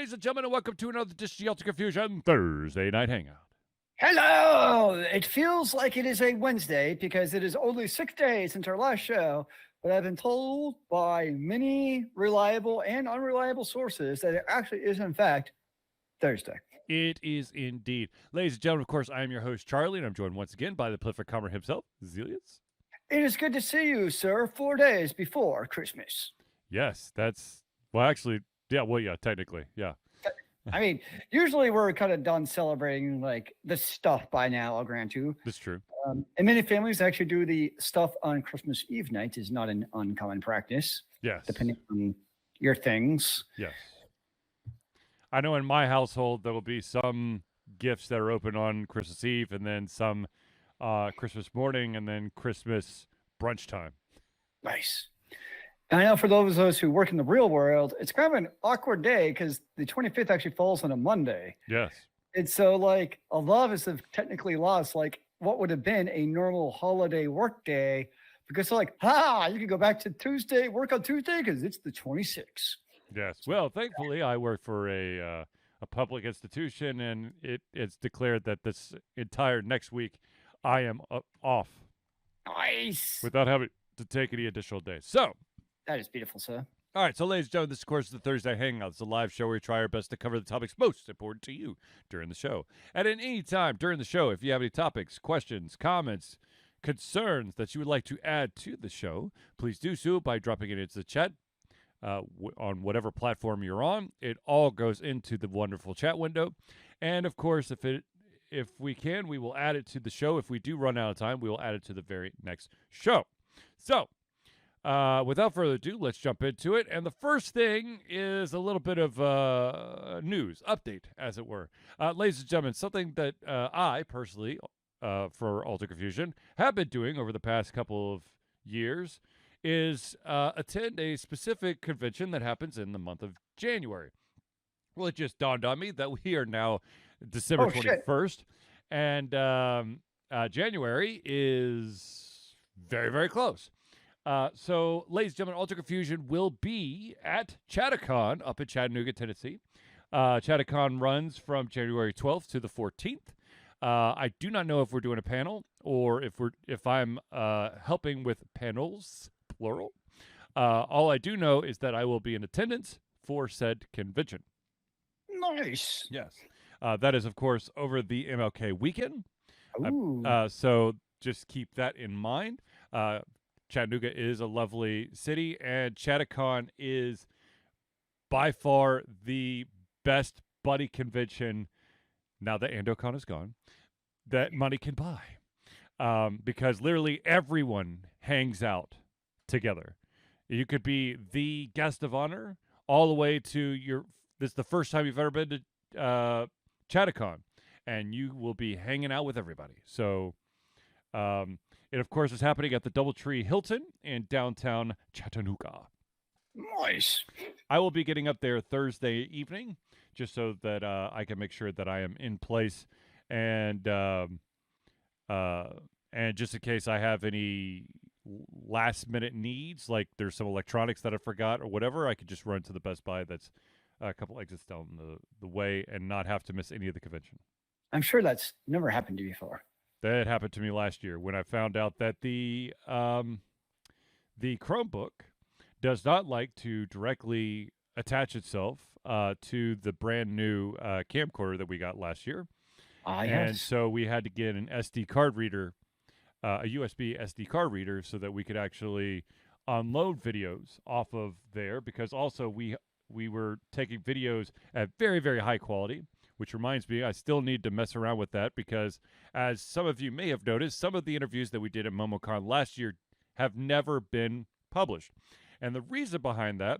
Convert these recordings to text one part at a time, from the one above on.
ladies and gentlemen, and welcome to another edition of Ultra Confusion Thursday Night Hangout. Hello! It feels like it is a Wednesday because it is only 6 days since our last show, but I've been told by many reliable and unreliable sources that it actually is, in fact, Thursday. It is indeed. Ladies and gentlemen, of course, I am your host, Charlie, and I'm joined once again by the prolific comer himself, Zealeus. It is good to see you, sir, 4 days before Christmas. Yes, that's, well, actually, yeah, technically, yeah. I mean, usually we're kind of done celebrating, like, the stuff by now, I'll grant you. That's true. And many families actually do the stuff on Christmas Eve night is not an uncommon practice. Yes. Depending on your things. Yes. I know in my household there will be some gifts that are open on Christmas Eve and then some Christmas morning and then Christmas brunch time. Nice. And I know for those of us who work in the real world, it's kind of an awkward day because the 25th actually falls on a Monday. Yes. And so, like, a lot of us have technically lost, like, what would have been a normal holiday work day because they're like, you can go back to Tuesday, work on Tuesday because it's the 26th. Yes. Well, thankfully, I work for a public institution, and it's declared that this entire next week I am off. Nice. Without having to take any additional days. So. That is beautiful, sir. All right, so ladies and gentlemen, this, of course, is the Thursday Hangout. It's a live show where we try our best to cover the topics most important to you during the show. And at any time during the show, if you have any topics, questions, comments, concerns that you would like to add to the show, please do so by dropping it into the chat on whatever platform you're on. It all goes into the wonderful chat window. And, of course, if we can, we will add it to the show. If we do run out of time, we will add it to the very next show. So, without further ado, let's jump into it. And the first thing is a little bit of news update, as it were. Ladies and gentlemen, something that I personally, for Ultra Confusion, have been doing over the past couple of years is attend a specific convention that happens in the month of January. Well, it just dawned on me that we are now December 21st, and January is very, very close. So, ladies and gentlemen, Ultra Confusion will be at Chattacon up in Chattanooga, Tennessee. Chattacon runs from January 12th to the 14th. I do not know if we're doing a panel or if I'm helping with panels, plural. All I do know is that I will be in attendance for said convention. Nice. Yes. That is, of course, over the MLK weekend. Ooh. So just keep that in mind. Chattanooga is a lovely city, and Chattacon is by far the best buddy convention, now that AndoCon is gone, that money can buy. Because literally everyone hangs out together. You could be the guest of honor all the way to this is the first time you've ever been to Chattacon, and you will be hanging out with everybody. So, it, of course, is happening at the Doubletree Hilton in downtown Chattanooga. Nice. I will be getting up there Thursday evening just so that I can make sure that I am in place and just in case I have any last-minute needs, like there's some electronics that I forgot or whatever, I could just run to the Best Buy that's a couple exits down the way and not have to miss any of the convention. I'm sure that's never happened to you before. That happened to me last year when I found out that the Chromebook does not like to directly attach itself to the brand new camcorder that we got last year. Yes. And so we had to get an SD card reader, a USB SD card reader, so that we could actually unload videos off of there, because also we were taking videos at very, very high quality. Which reminds me, I still need to mess around with that because, as some of you may have noticed, some of the interviews that we did at MomoCon last year have never been published. And the reason behind that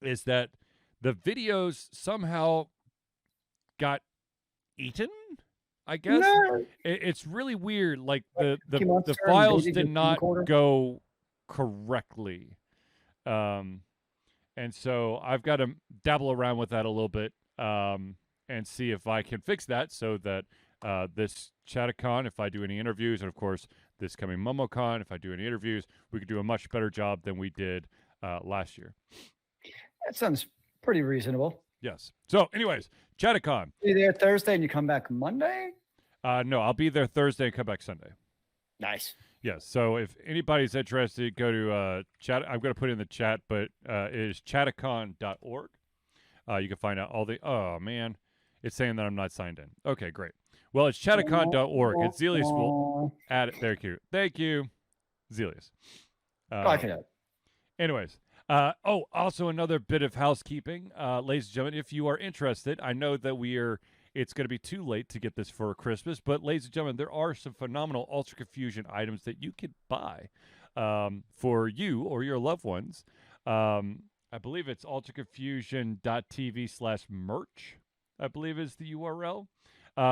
is that the videos somehow got eaten, I guess. No. It's really weird. Like, the files did not go correctly. And so I've got to dabble around with that a little bit. And see if I can fix that so that this Chattacon, if I do any interviews, and of course this coming MomoCon, if I do any interviews, we could do a much better job than we did last year. That sounds pretty reasonable. Yes. So, anyways, Chattacon. You there Thursday and you come back Monday? No, I'll be there Thursday and come back Sunday. Nice. Yes. So if anybody's interested, go to chat. I'm going to put it in the chat, but it is chattacon.org. You can find out all the. Oh man, it's saying that I'm not signed in. Okay, great. Well, it's chattacon.org, and Zealeus will add it. Thank you, Zealeus. I can help. Anyways, also another bit of housekeeping, ladies and gentlemen. If you are interested, I know that it's going to be too late to get this for Christmas, but ladies and gentlemen, there are some phenomenal Ultra Confusion items that you could buy for you or your loved ones. I believe it's ultraconfusion.tv/merch, I believe is the URL.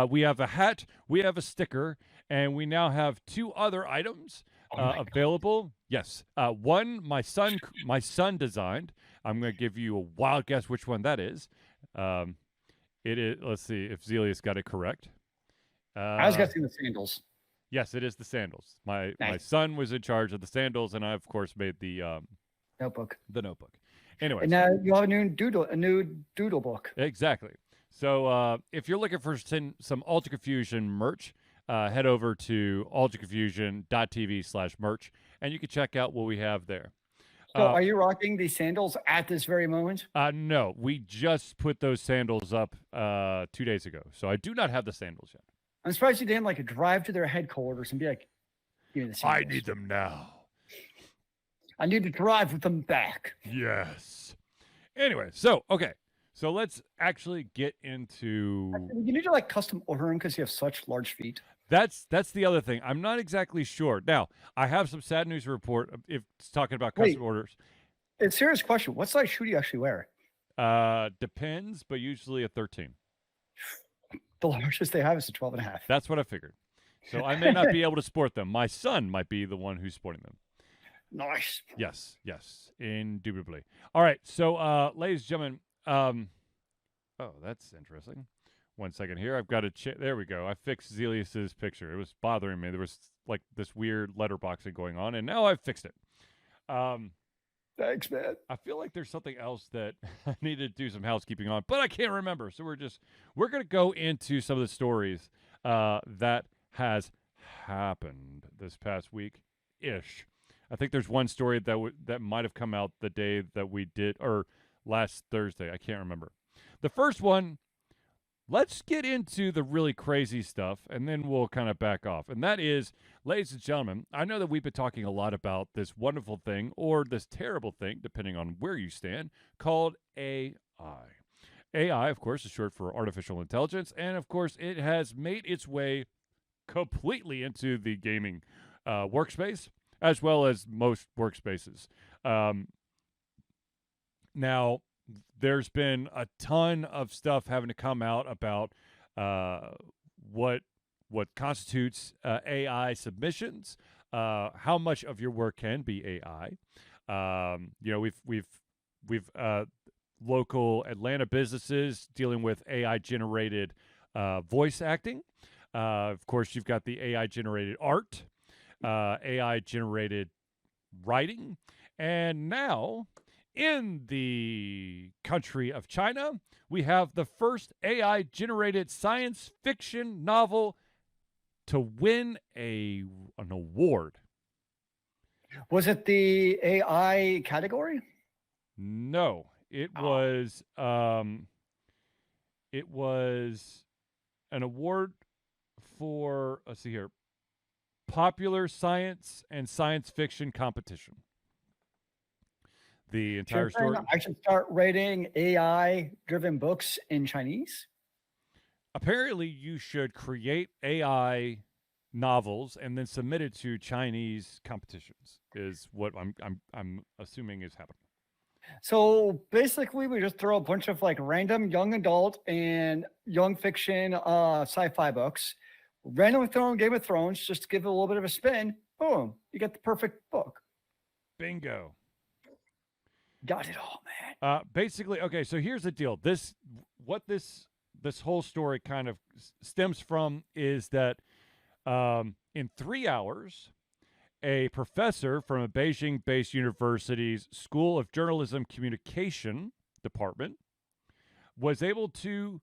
We have a hat, we have a sticker, and we now have 2 other items available. Yes. One, my son designed. I'm going to give you a wild guess which one that is. It is. Let's see if Zealeus got it correct. I was guessing the sandals. Yes, it is the sandals. My Nice. son was in charge of the sandals, and I of course made the Notebook. notebook. Anyway, And now you have a new doodle book. exactly. So if you're looking for some Ultra Confusion merch, head over to ultraconfusion.tv/merch, and you can check out what we have there. So are you rocking these sandals at this very moment? No, we just put those sandals up 2 days ago, so I do not have the sandals yet. I'm surprised you didn't like drive to their headquarters and be like, "Give me the sandals. I need them now. I need to drive with them back." Yes. Anyway, so let's actually get into. You need to like custom order them because you have such large feet. That's the other thing. I'm not exactly sure. Now, I have some sad news to report if it's talking about custom orders. It's a serious question. What size shoe do you actually wear? Depends, but usually a 13. The largest they have is a 12 and a half. That's what I figured. So I may not be able to sport them. My son might be the one who's sporting them. Nice. Yes, indubitably. All right, so ladies and gentlemen, oh, that's interesting. 1 second here. I've got to there we go. I fixed Zealeus's picture. It was bothering me. There was like this weird letterboxing going on, and now I've fixed it. Thanks, man. I feel like there's something else that I need to do some housekeeping on, but I can't remember. So we're going to go into some of the stories that has happened this past week-ish. I think there's one story that might have come out the day that we did, or last Thursday. I can't remember. The first one, let's get into the really crazy stuff, and then we'll kind of back off. And that is, ladies and gentlemen, I know that we've been talking a lot about this wonderful thing, or this terrible thing, depending on where you stand, called AI. AI, of course, is short for artificial intelligence, and of course, it has made its way completely into the gaming workspace, as well as most workspaces. Now, there's been a ton of stuff having to come out about what constitutes AI submissions, how much of your work can be AI. We've local Atlanta businesses dealing with AI generated voice acting. Of course, you've got the AI generated art, AI generated writing, and now in the country of China, we have the first AI generated science fiction novel to win an award. Was it the AI category? No, it was an award for, let's see here, popular science and science fiction competition. The entire story. I should start rating AI-driven books in Chinese. Apparently, you should create AI novels and then submit it to Chinese competitions. Is what I'm assuming is happening. So basically, we just throw a bunch of like random young adult and young fiction sci-fi books, randomly throw in Game of Thrones, just to give it a little bit of a spin. Boom, you get the perfect book. Bingo. Got it all, man. Basically, okay, so here's the deal. This whole story kind of stems from is that in 3 hours, a professor from a Beijing-based university's School of Journalism Communication department was able to,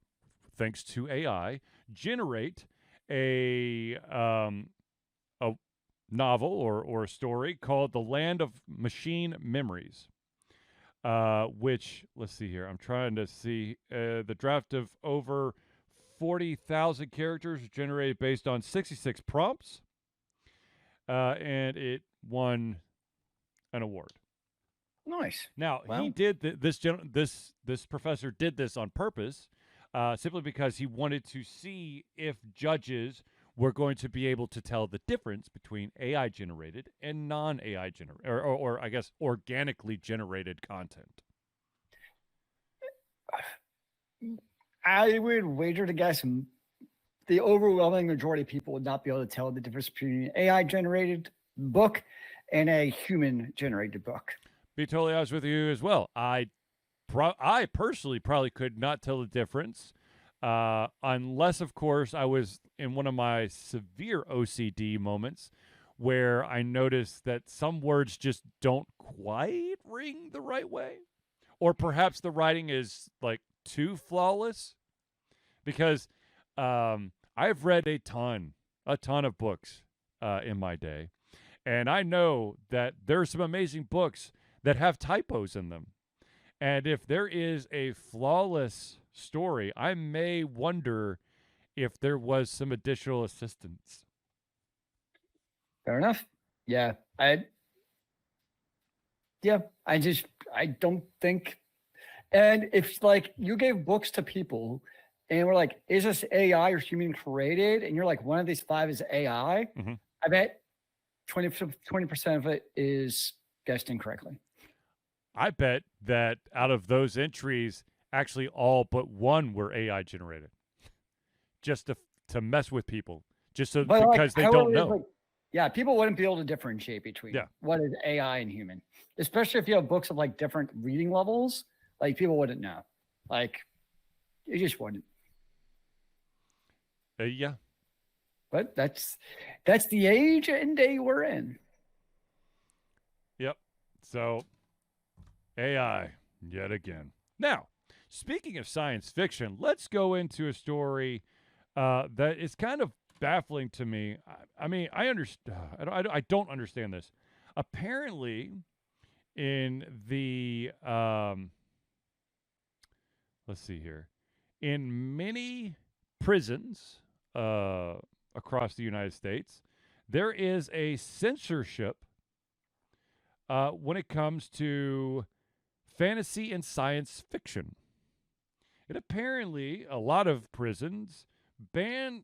thanks to AI, generate a novel or a story called The Land of Machine Memories. Which, let's see here, I'm trying to see the draft of over 40,000 characters generated based on 66 prompts, and it won an award. Nice. Now, Well, he did this professor did this on purpose, simply because he wanted to see if judges were going to be able to tell the difference between AI generated and non-AI generated, or I guess organically generated content. I would wager to guess the overwhelming majority of people would not be able to tell the difference between an AI generated book and a human generated book. Be totally honest with you as well. I personally probably could not tell the difference, unless, of course, I was in one of my severe OCD moments where I noticed that some words just don't quite ring the right way, or perhaps the writing is like too flawless. Because I've read a ton of books in my day, and I know that there are some amazing books that have typos in them. And if there is a flawless story, I may wonder if there was some additional assistance. Fair enough. Yeah. I don't think. And if like you gave books to people and we're like, is this AI or human created? And you're like, one of these 5 is AI. Mm-hmm. I bet 20% of it is guessed incorrectly. I bet that out of those entries, actually all but one were AI generated, just to mess with people, just so But because they don't know. Like, yeah, people wouldn't be able to differentiate between what is AI and human, especially if you have books of like different reading levels. Like people wouldn't know. Like you just wouldn't. Yeah. But that's the age and day we're in. Yep. So AI yet again. Now, speaking of science fiction, let's go into a story that is kind of baffling to me. I mean, I don't understand this. Apparently, in the let's see here, in many prisons across the United States, there is a censorship when it comes to fantasy and science fiction. And apparently, a lot of prisons ban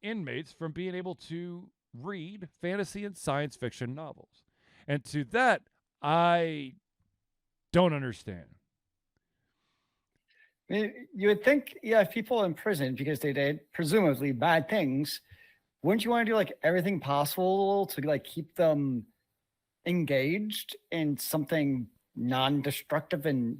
inmates from being able to read fantasy and science fiction novels. And to that, I don't understand. I mean, you would think, if people in prison because they did presumably bad things, wouldn't you want to do like everything possible to like keep them engaged in something non-destructive and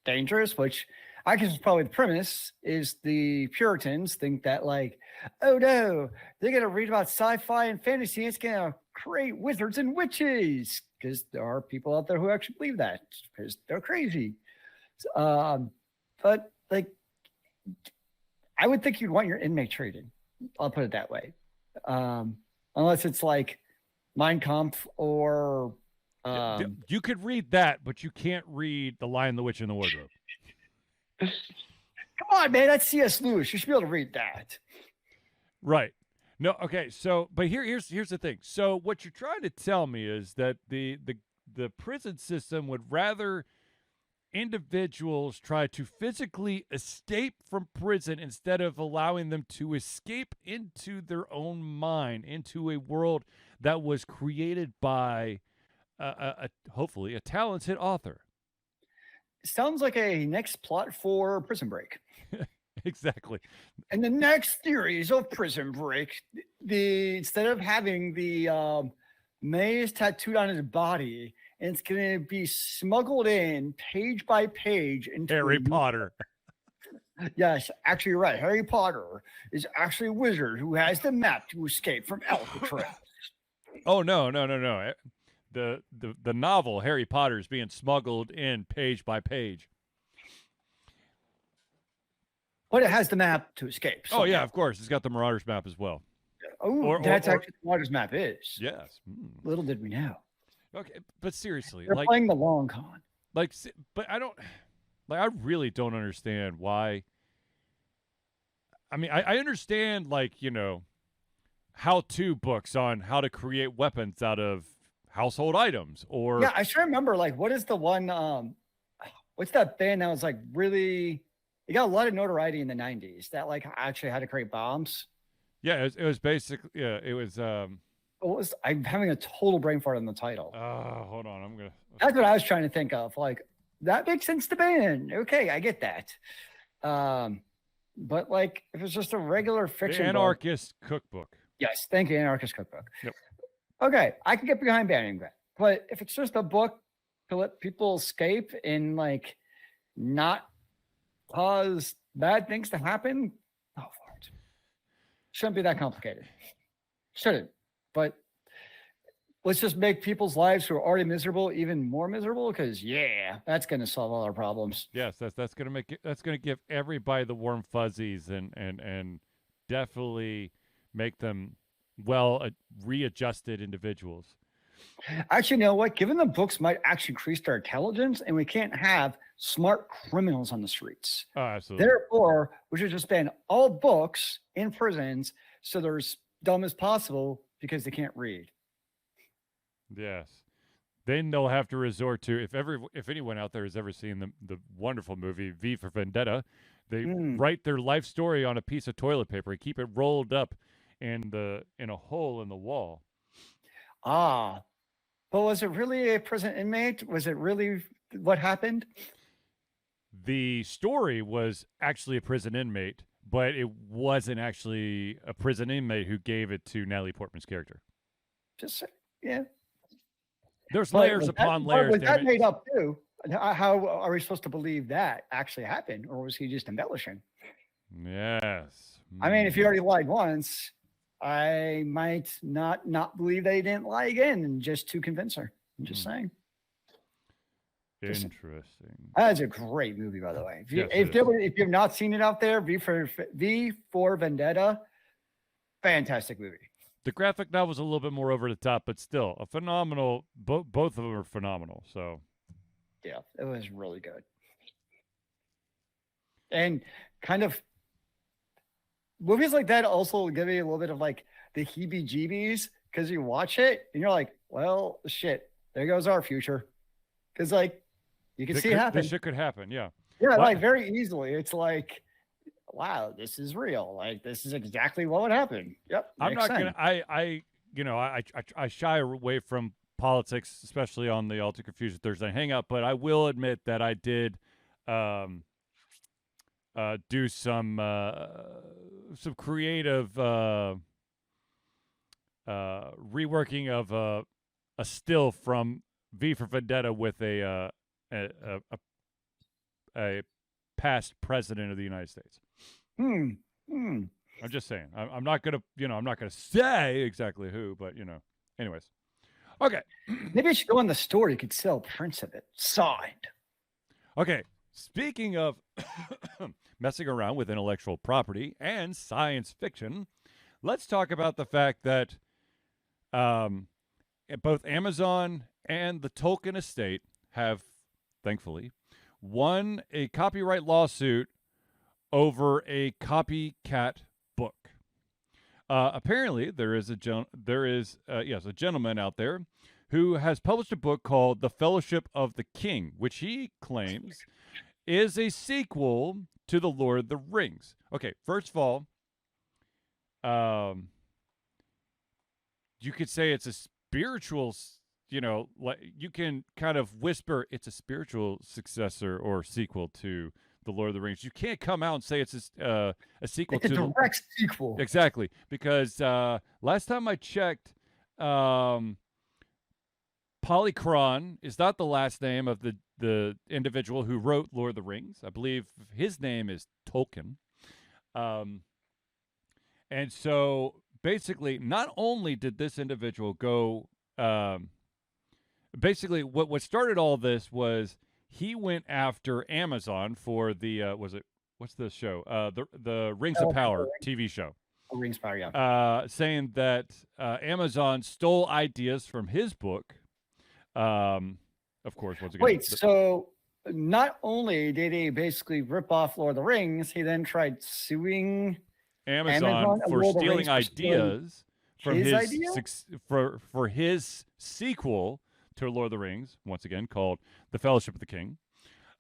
dangerous? Which I guess is probably the premise is the Puritans think that like, oh no, they're gonna read about sci-fi and fantasy and it's gonna create wizards and witches, because there are people out there who actually believe that because they're crazy. But like, I would think you'd want your inmate treated. I'll put it that way. Unless it's like Mein Kampf or you could read that, but you can't read The Lion, the Witch, and the Wardrobe. Come on, man, that's C.S. Lewis. You should be able to read that. Right. No, okay. So, but here's the thing. So, what you're trying to tell me is that the prison system would rather individuals try to physically escape from prison instead of allowing them to escape into their own mind, into a world that was created by hopefully a talented author. Sounds like a next plot for Prison Break. Exactly. And the next series of Prison Break, instead of having the maze tattooed on his body, and it's going to be smuggled in page by page into Harry Potter. Yes, actually, you're right. Harry Potter is actually a wizard who has the map to escape from Alcatraz. Oh no. The novel Harry Potter is being smuggled in page by page. But it has the map to escape. Oh yeah, of course. It's got the Marauders map as well. Oh, that's actually what Marauders map is. Yes. Little did we know. Okay, but seriously, they're playing the long con. Like, but I don't. Like, I really don't understand why. I mean, I understand, like, you know, how-to books on how to create weapons out of household items, or yeah, I sure remember. Like, what is the one? What's that band that was like really? It got a lot of notoriety in the '90s. That like actually had to create bombs. Yeah, it was basically it was. I'm having a total brain fart on the title. Hold on, That's what I was trying to think of. Like that makes sense to band. Okay, I get that. But like if it's just a regular fiction, the Anarchist Cookbook. Yes, thank you, Anarchist Cookbook. Yep. Okay, I can get behind banning that. But if it's just a book to let people escape and like not cause bad things to happen, oh, for it. Shouldn't be that complicated. Shouldn't. But let's just make people's lives who are already miserable even more miserable, because yeah, that's going to solve all our problems. Yes, that's going to make it. That's going to give everybody the warm fuzzies and definitely make them readjusted individuals. Actually, you know what? Given the books might actually increase their intelligence, and we can't have smart criminals on the streets. Oh, absolutely. Therefore, we should just ban all books in prisons so they're as dumb as possible because they can't read. Yes. Then they'll have to resort to, if anyone out there has ever seen the wonderful movie V for Vendetta, they write their life story on a piece of toilet paper and keep it rolled up in a hole in the wall. Ah, but was it really a prison inmate? Was it really what happened? The story was actually a prison inmate, but it wasn't actually a prison inmate who gave it to Natalie Portman's character. Just yeah. There's layers upon layers. Was that made up too? How are we supposed to believe that actually happened, or was he just embellishing? Yes. I mean, if he already lied once, I might not believe that he didn't lie again, and just to convince her. I'm just saying. Interesting. That's a great movie, by the way. If you have not seen it out there, V for Vendetta, fantastic movie. The graphic novel was a little bit more over the top, but still a phenomenal. Both of them are phenomenal. So, yeah, it was really good, and kind of movies like that also give you a little bit of like the heebie-jeebies because you watch it and you're like, well, shit, there goes our future, because like you can see it happen. This shit could happen, yeah. Yeah, like very easily. It's like, wow, this is real. Like this is exactly what would happen. Yep. I'm not gonna. I shy away from politics, especially on the Alter Confusion Thursday Hangout. But I will admit that I did do some creative reworking of a still from V for Vendetta with a past president of the United States. I'm just saying. I'm not gonna, I'm not gonna say exactly who, but anyways. Okay. Maybe I should go on the store. You could sell prints of it signed. Okay. Speaking of messing around with intellectual property and science fiction, let's talk about the fact that both Amazon and the Tolkien estate have, thankfully, won a copyright lawsuit over a copycat book. Apparently, there is a gentleman out there who has published a book called The Fellowship of the King, which he claims is a sequel to The Lord of the Rings. Okay, first of all, you could say it's a spiritual, like you can kind of whisper it's a spiritual successor or sequel to The Lord of the Rings. You can't come out and say it's a sequel to a direct sequel. Exactly, because last time I checked, Polychron is not the last name of the individual who wrote Lord of the Rings. I believe his name is Tolkien. And so basically, not only did this individual go, basically what started all this was he went after Amazon for the, what's the show? The Rings of Oh, Power TV show. Rings Power, yeah. Saying that Amazon stole ideas from his book. Of course, once again. Wait, so not only did he basically rip off Lord of the Rings, he then tried suing Amazon and for Lord of the stealing Rings for stealing ideas from his his idea? for his sequel to Lord of the Rings, once again called The Fellowship of the King.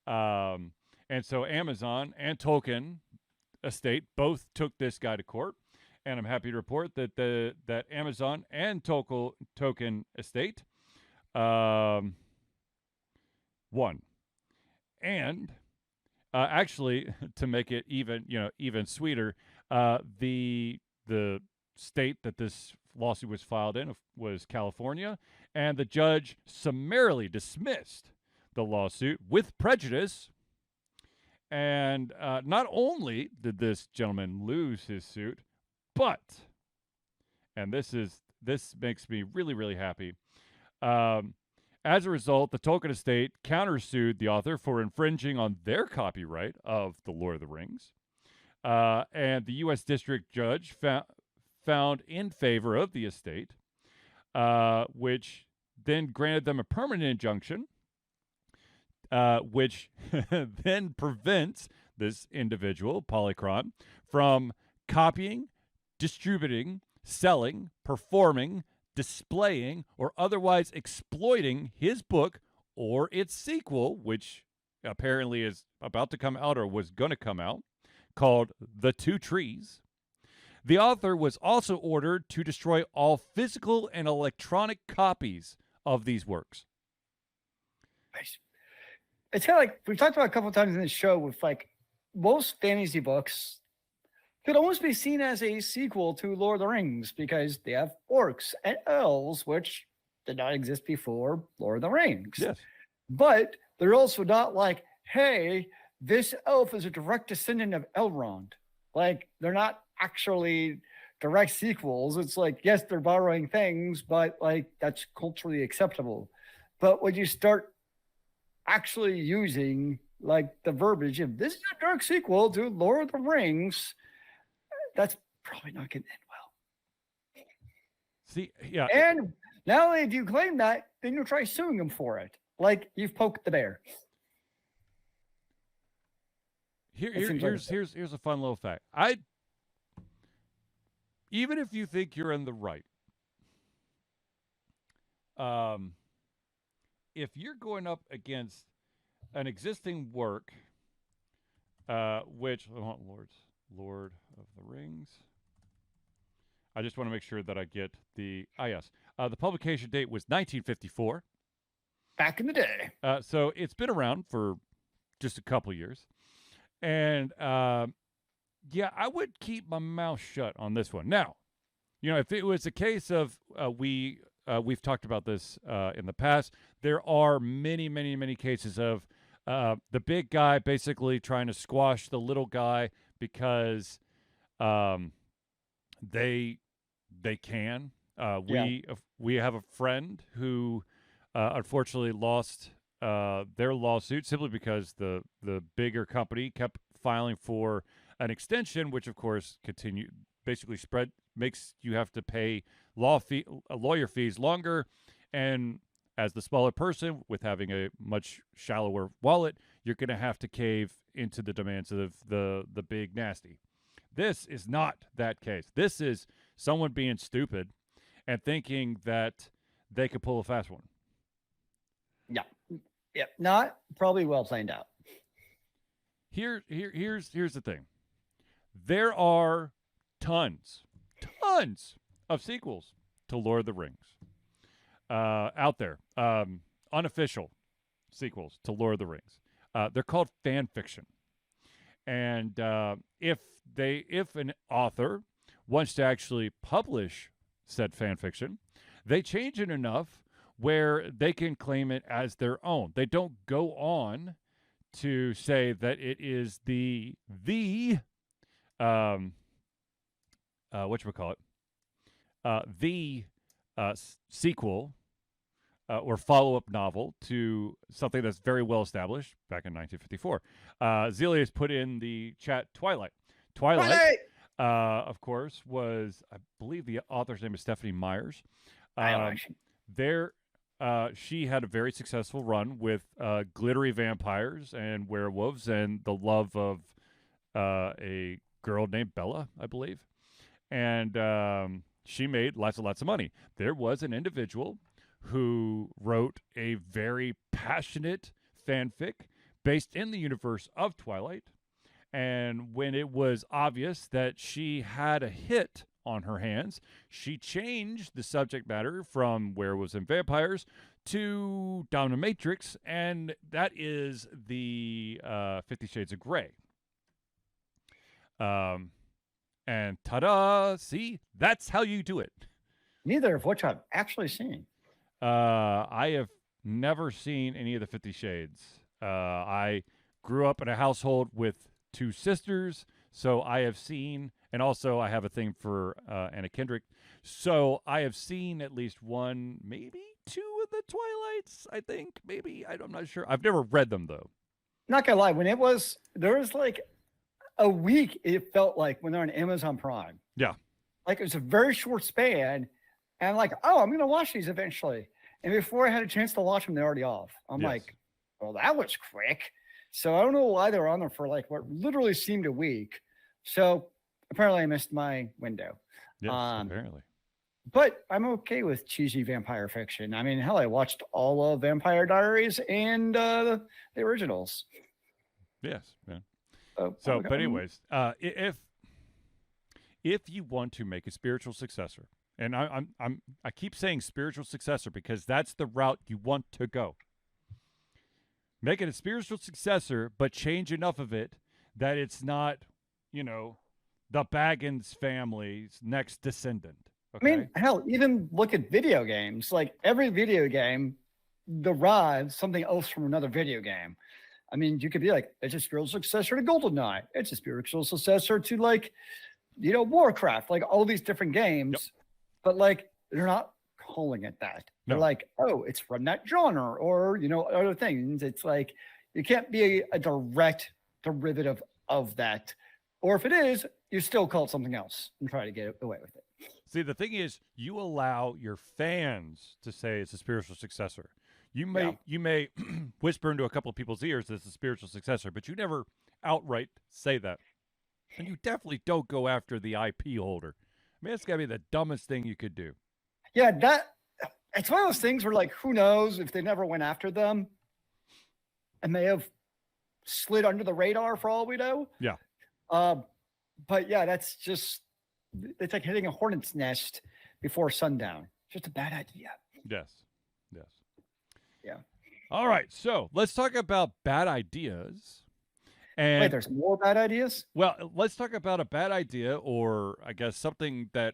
And so Amazon and Tolkien estate both took this guy to court, and I'm happy to report that that Amazon and Tolkien estate won. And actually, to make it even sweeter, the state that this lawsuit was filed in was California, and the judge summarily dismissed the lawsuit with prejudice. And not only did this gentleman lose his suit, but, and this makes me really, really happy. As a result, the Tolkien estate countersued the author for infringing on their copyright of The Lord of the Rings. And the U.S. District Judge found in favor of the estate, which then granted them a permanent injunction, which then prevents this individual, Polychron, from copying, distributing, selling, performing, displaying, or otherwise exploiting his book or its sequel, which apparently is about to come out or was going to come out, called The Two Trees. The author was also ordered to destroy all physical and electronic copies of these works. It's kind of like we've talked about a couple of times in this show with like most fantasy books could almost be seen as a sequel to Lord of the Rings because they have orcs and elves, which did not exist before Lord of the Rings. Yes. But they're also not like, hey, this elf is a direct descendant of Elrond. Like, they're not actually direct sequels. It's like, yes, they're borrowing things, but like that's culturally acceptable. But when you start actually using like the verbiage of this is a direct sequel to Lord of the Rings, that's probably not going to end well. See, yeah. And not only do you claim that, then you try suing them for it. Like you've poked the bear. Here's a fun little fact. Even if you think you're in the right, if you're going up against an existing work, which Lord of the Rings. I just want to make sure that I get the the publication date was 1954. Back in the day. So it's been around for just a couple years, and yeah, I would keep my mouth shut on this one. Now, if it was a case of we've talked about this in the past, there are many, many, many cases of the big guy basically trying to squash the little guy because they can. We have a friend who unfortunately lost their lawsuit simply because the bigger company kept filing for an extension, which of course makes you have to pay lawyer fees longer, and as the smaller person with having a much shallower wallet, you're going to have to cave into the demands of the big nasty. This is not that case. This is someone being stupid and thinking that they could pull a fast one. Yeah, not probably well planned out. Here's the thing. There are tons of sequels to Lord of the Rings out there. Unofficial sequels to Lord of the Rings. They're called fan fiction. And if an author wants to actually publish said fan fiction, they change it enough where they can claim it as their own. They don't go on to say that it is the sequel or follow-up novel to something that's very well established back in 1954. Zealeus put in the chat Twilight. Twilight, Twilight! of course, was, I believe the author's name is Stephanie Myers. Eyelash. She had a very successful run with glittery vampires and werewolves and the love of a girl named Bella, I believe. And she made lots and lots of money. There was an individual who wrote a very passionate fanfic based in the universe of Twilight. And when it was obvious that she had a hit on her hands, she changed the subject matter from werewolves and vampires to dominatrix, and that is the 50 Shades of Grey. And ta-da! See, that's how you do it. Neither of which I've actually seen. I have never seen any of the 50 Shades. I grew up in a household with 2 sisters, so I have seen, and also I have a thing for Anna Kendrick, so I have seen at least 1, maybe 2 of the Twilights, I think. Maybe, I'm not sure. I've never read them, though. Not gonna lie, there was like a week, it felt like, when they're on Amazon Prime. Yeah. Like, it was a very short span, and I'm like, oh, I'm gonna watch these eventually. And before I had a chance to watch them, they're already off. I'm like, well, that was quick. So I don't know why they were on there for like what literally seemed a week. So apparently I missed my window. Yes, apparently. But I'm okay with cheesy vampire fiction. I mean, hell, I watched all of Vampire Diaries and the originals. Yes, man. So, but anyways, if you want to make a spiritual successor, and I keep saying spiritual successor because that's the route you want to go. Make it a spiritual successor, but change enough of it that it's not, the Baggins family's next descendant. Okay? I mean, hell, even look at video games. Like, every video game derives something else from another video game. I mean, you could be like, it's a spiritual successor to GoldenEye. It's a spiritual successor to, like, Warcraft, like all these different games. Yep. But, like, they're not calling it that. They're like, oh, it's from that genre or, other things. It's like, you can't be a direct derivative of that. Or if it is, you still call it something else and try to get away with it. See, the thing is, you allow your fans to say it's a spiritual successor. You may whisper into a couple of people's ears that it's a spiritual successor, but you never outright say that. And you definitely don't go after the IP holder. I mean, it's got to be the dumbest thing you could do. Yeah, it's one of those things where, like, who knows if they never went after them and they have slid under the radar for all we know. Yeah. But yeah, that's just, it's like hitting a hornet's nest before sundown. Just a bad idea. Yes. Yeah. All right. So let's talk about bad ideas. And wait, there's more bad ideas? Well, let's talk about a bad idea, or I guess something that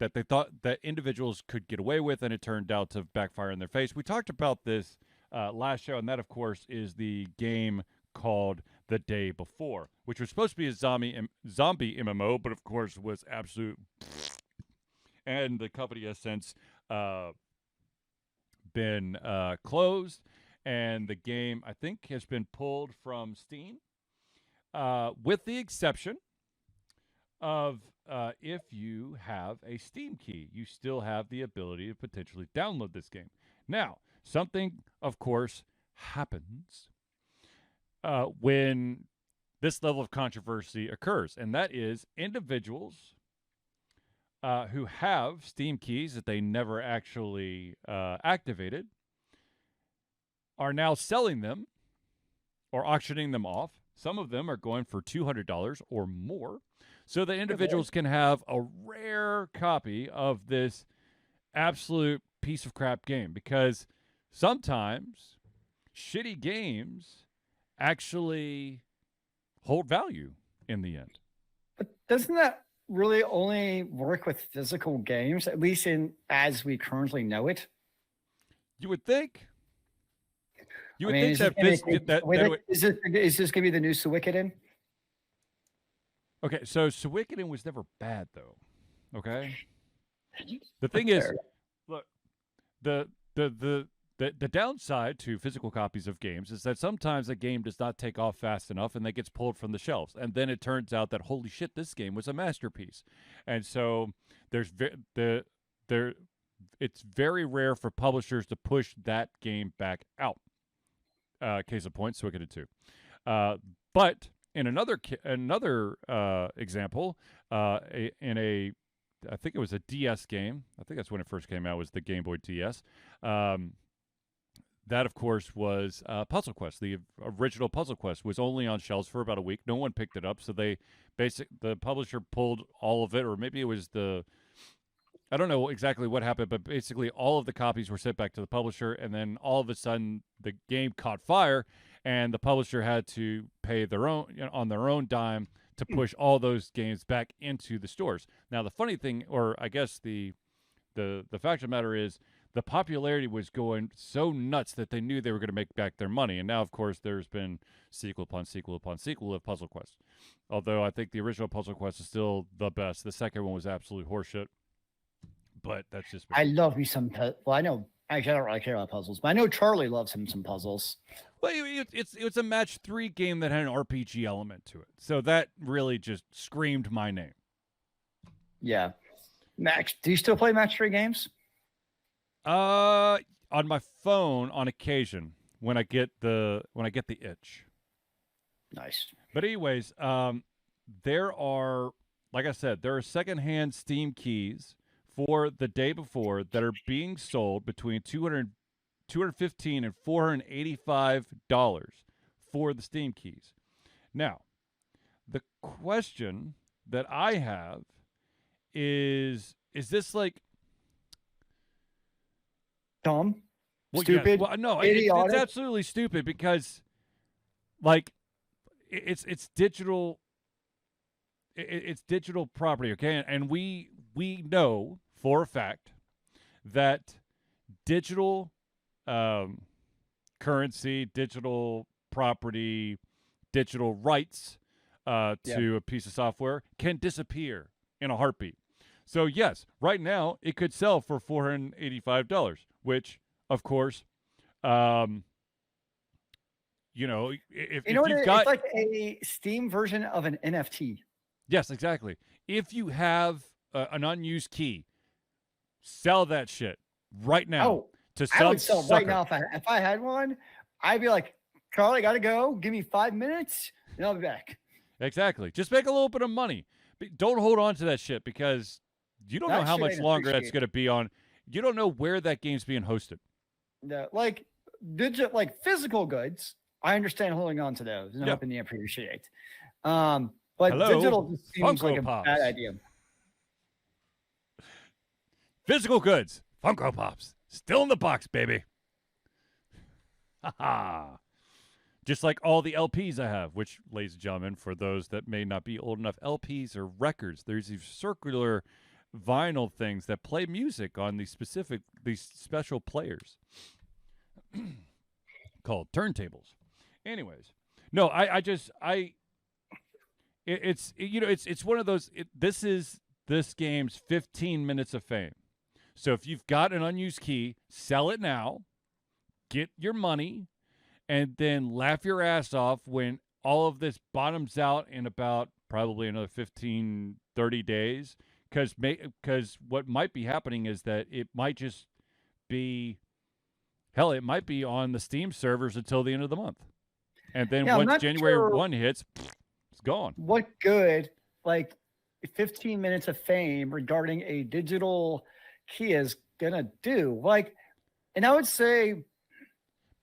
they thought that individuals could get away with, and it turned out to backfire in their face. We talked about this last show, and that, of course, is the game called The Day Before, which was supposed to be a zombie MMO, but of course was absolute. And the company has since been closed, and the game, I think, has been pulled from Steam, with the exception of if you have a Steam key, you still have the ability to potentially download this game. Now, something, of course, happens when this level of controversy occurs, and that is individuals who have Steam keys that they never actually activated are now selling them or auctioning them off. Some of them are going for $200 or more, so the individuals can have a rare copy of this absolute piece of crap game, because sometimes shitty games actually hold value in the end. But doesn't that really only work with physical games, at least as we currently know it? You would think. You would think that is this going to be the new Suikoden? Okay, so Suikoden was never bad, though. Okay? The thing is, look, the downside to physical copies of games is that sometimes a game does not take off fast enough and that gets pulled from the shelves, and then it turns out that holy shit, this game was a masterpiece, and so there's there it's very rare for publishers to push that game back out. Case in point, Suikoden 2. But in another example, in a I think it was a DS game. I think that's when it first came out. Was the Game Boy DS. That, of course, was Puzzle Quest. The original Puzzle Quest was only on shelves for about a week. No one picked it up, so the publisher pulled all of it, or maybe it was I don't know exactly what happened, but basically all of the copies were sent back to the publisher, and then all of a sudden the game caught fire, and the publisher had to pay their own on their own dime to push all those games back into the stores. Now, the funny thing, or I guess the fact of the matter is, the popularity was going so nuts that they knew they were going to make back their money. And now, of course, there's been sequel upon sequel upon sequel of Puzzle Quest. Although I think the original Puzzle Quest is still the best. The second one was absolute horseshit. But that's just me. I love me some. Well, I know. Actually, I don't really care about puzzles, but I know Charlie loves him some puzzles. Well, it's a match 3 game that had an RPG element to it. So that really just screamed my name. Yeah. Max, do you still play match 3 games? On my phone on occasion when I get the itch. Nice. But anyways, there are, like I said, there are secondhand Steam keys for the day before that are being sold between $215 and $485 for the Steam keys. Now, the question that I have is this like dumb, stupid? Yeah. Well, no, it's absolutely stupid because, like, it's digital. It's digital property, okay? And we know for a fact that digital currency, digital property, digital rights to a piece of software can disappear in a heartbeat. So yes, right now it could sell for $485, which, of course, if you've got, it's like a Steam version of an NFT. Yes, exactly. If you have an unused key, sell that shit right now to some I would sell sucker. right now if I had one. I'd be like, Charlie, I gotta go. Give me 5 minutes, and I'll be back. Exactly. Just make a little bit of money. Don't hold on to that shit because you don't know how much longer that's going to be on. You don't know where that game's being hosted. No, like physical goods, I understand holding on to those and hoping they appreciate. But digital just seems like a bad idea. Physical goods, Funko Pops, still in the box, baby. Ha. Just like all the LPs I have, which, ladies and gentlemen, for those that may not be old enough, LPs are records. There's these circular vinyl things that play music on these special players called turntables. Anyways, no, it's one of those. This is this game's 15 minutes of fame. So if you've got an unused key, sell it now, get your money, and then laugh your ass off when all of this bottoms out in about probably another 15, 30 days. Because what might be happening is that it might just be, it might be on the Steam servers until the end of the month. And then once January 1 hits, it's gone. What good, 15 minutes of fame regarding a digital key is going to do? And I would say...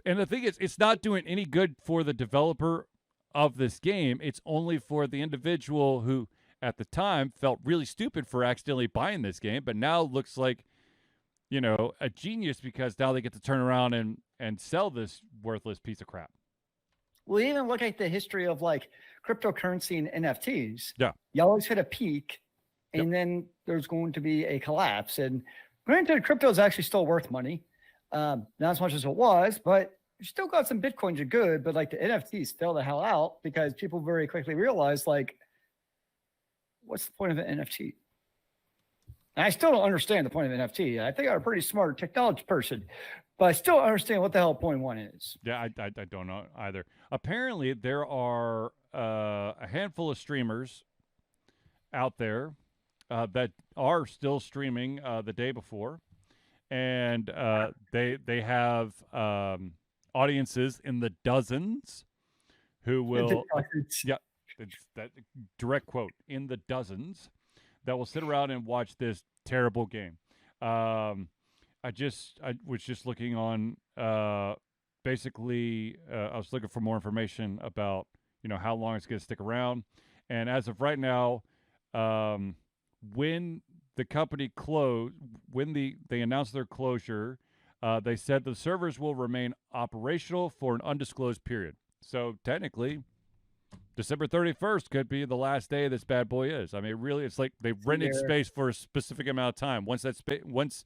And the thing is, it's not doing any good for the developer of this game. It's only for the individual who, at the time, felt really stupid for accidentally buying this game, but now looks like, a genius because now they get to turn around and sell this worthless piece of crap. Well, even look at the history of cryptocurrency and NFTs. Yeah. You always hit a peak, and then there's going to be a collapse. And granted, crypto is actually still worth money. Not as much as it was, but you still got some Bitcoins are good, but the NFTs fell the hell out because people very quickly realized what's the point of an NFT? And I still don't understand the point of NFT. I think I'm a pretty smart technology person, but I still don't understand what the hell point one is. Yeah, I don't know either. Apparently, there are a handful of streamers out there that are still streaming the day before, and they have audiences in the dozens who will yeah, it's that direct quote, in the dozens, that will sit around and watch this terrible game. I was just looking on basically I was looking for more information about how long it's going to stick around, and as of right now, when the company closed, when they announced their closure, they said the servers will remain operational for an undisclosed period. So technically, December 31st could be the last day this bad boy is. I mean, really, it's like they rented space for a specific amount of time. Once once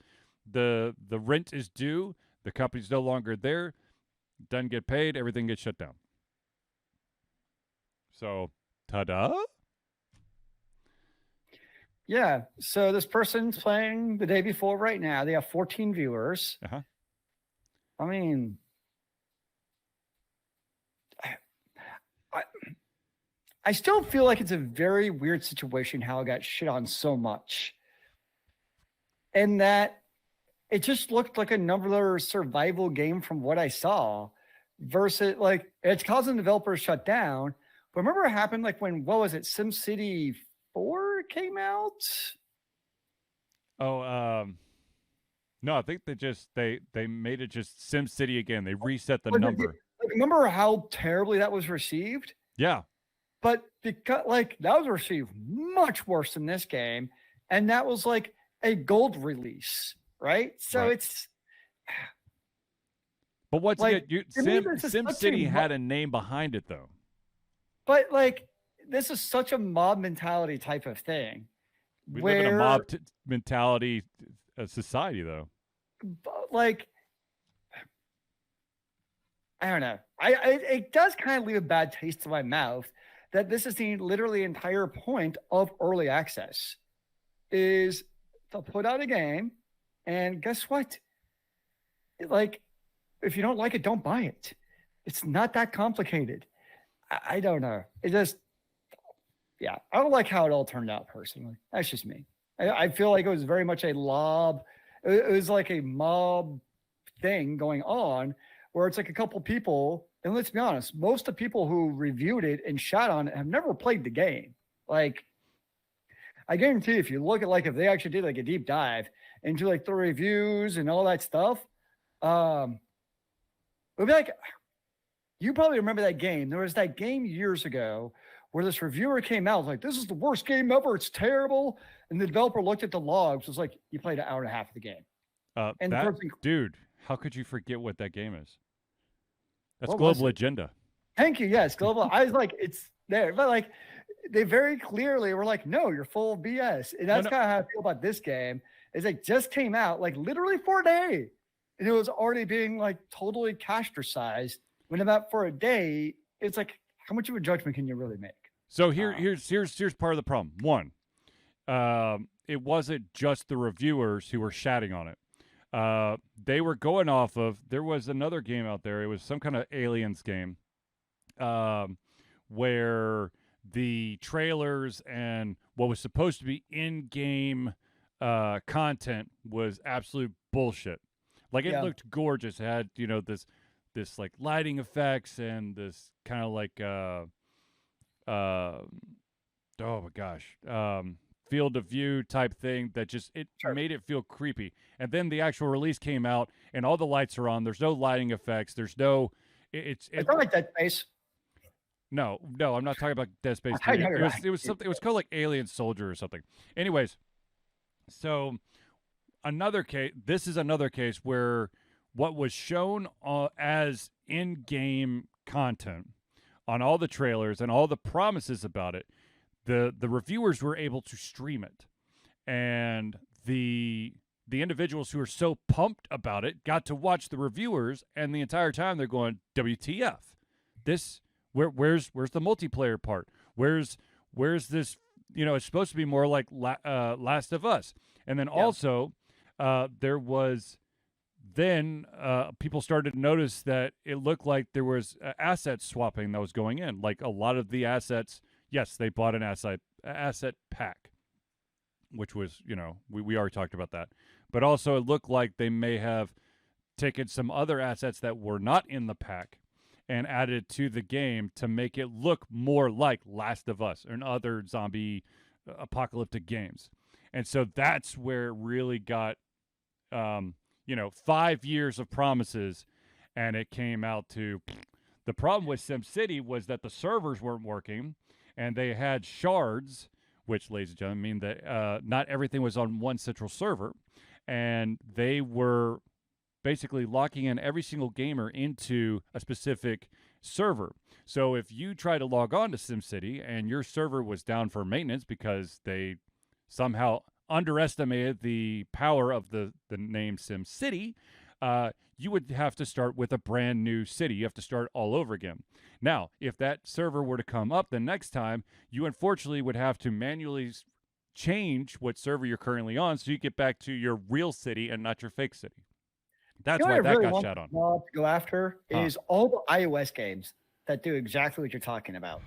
the rent is due, the company's no longer there, doesn't get paid, everything gets shut down. So, ta-da! Yeah. So this person's playing the day before right now. They have 14 viewers. Uh-huh. I mean, I still feel like it's a very weird situation how it got shit on so much. And that it just looked like another survival game from what I saw versus like it's causing developers shut down. But remember what happened like when, what was it, SimCity 4 came out? Oh, no, I think they made it just SimCity again. They reset the number. Remember how terribly that was received? Yeah. But because like that was received much worse than this game, and that was like a gold release, right? So right. it's. But what's like, SimCity had a name behind it though. But like this is such a mob mentality type of thing. We live in a mob mentality society though. Like I don't know. It does kind of leave a bad taste in my mouth that this is the literally entire point of early access is to put out a game, and guess what? Like, if you don't like it, don't buy it. It's not that complicated. I don't know. It just, yeah, I don't like how it all turned out personally. That's just me. I feel like it was very much a lob. It was like a mob thing going on where it's like a couple people, and let's be honest, most of the people who reviewed it and shot on it have never played the game. Like, I guarantee if you look at like if they actually did like a deep dive into like the reviews and all that stuff, it would be like, you probably remember that game. There was that game years ago where this reviewer came out like, this is the worst game ever. It's terrible. And the developer looked at the logs, was like, you played an hour and a half of the game. And dude, how could you forget what that game is? That's Global Agenda. Thank you. Yes, Global. I was like, it's there. But like, they very clearly were like, no, you're full of BS. And that's kind of how I feel about this game. Is it just came out like literally for a day. And it was already being like totally castricized. When about for a day, it's like, how much of a judgment can you really make? So here's part of the problem. One, it wasn't just the reviewers who were shatting on it. They were going off of, there was another game out there. It was some kind of aliens game, where the trailers and what was supposed to be in-game content was absolute bullshit. Like it looked gorgeous. It had, this like lighting effects and this kind of like, oh my gosh, field of view type thing that just made it feel creepy. And then the actual release came out and all the lights are on. There's no lighting effects. There's no it's not like Dead Space. No, I'm not talking about Dead Space. It was something. It was called like Alien Soldier or something. Anyways, so another case. This is another case where what was shown as in-game content on all the trailers and all the promises about it, the reviewers were able to stream it, and the individuals who are so pumped about it got to watch the reviewers, and the entire time they're going, WTF? This where's the multiplayer part? Where's this? It's supposed to be more like Last of Us. And then Yeah. also, there was then people started to notice that it looked like there was asset swapping that was going in. Like a lot of the assets, yes, they bought an asset pack, which was, we already talked about that. But also it looked like they may have taken some other assets that were not in the pack and added to the game to make it look more like Last of Us and other zombie apocalyptic games. And so that's where it really got 5 years of promises, and it came out to the problem with SimCity was that the servers weren't working, and they had shards, which, ladies and gentlemen, mean that not everything was on one central server, and they were basically locking in every single gamer into a specific server. So if you try to log on to SimCity and your server was down for maintenance because they somehow underestimated the power of the name SimCity, you would have to start with a brand new city. You have to start all over again. Now, if that server were to come up the next time, you unfortunately would have to manually change what server you're currently on so you get back to your real city and not your fake city. That's why I that really got want shot on. to go after is all the iOS games that do exactly what you're talking about.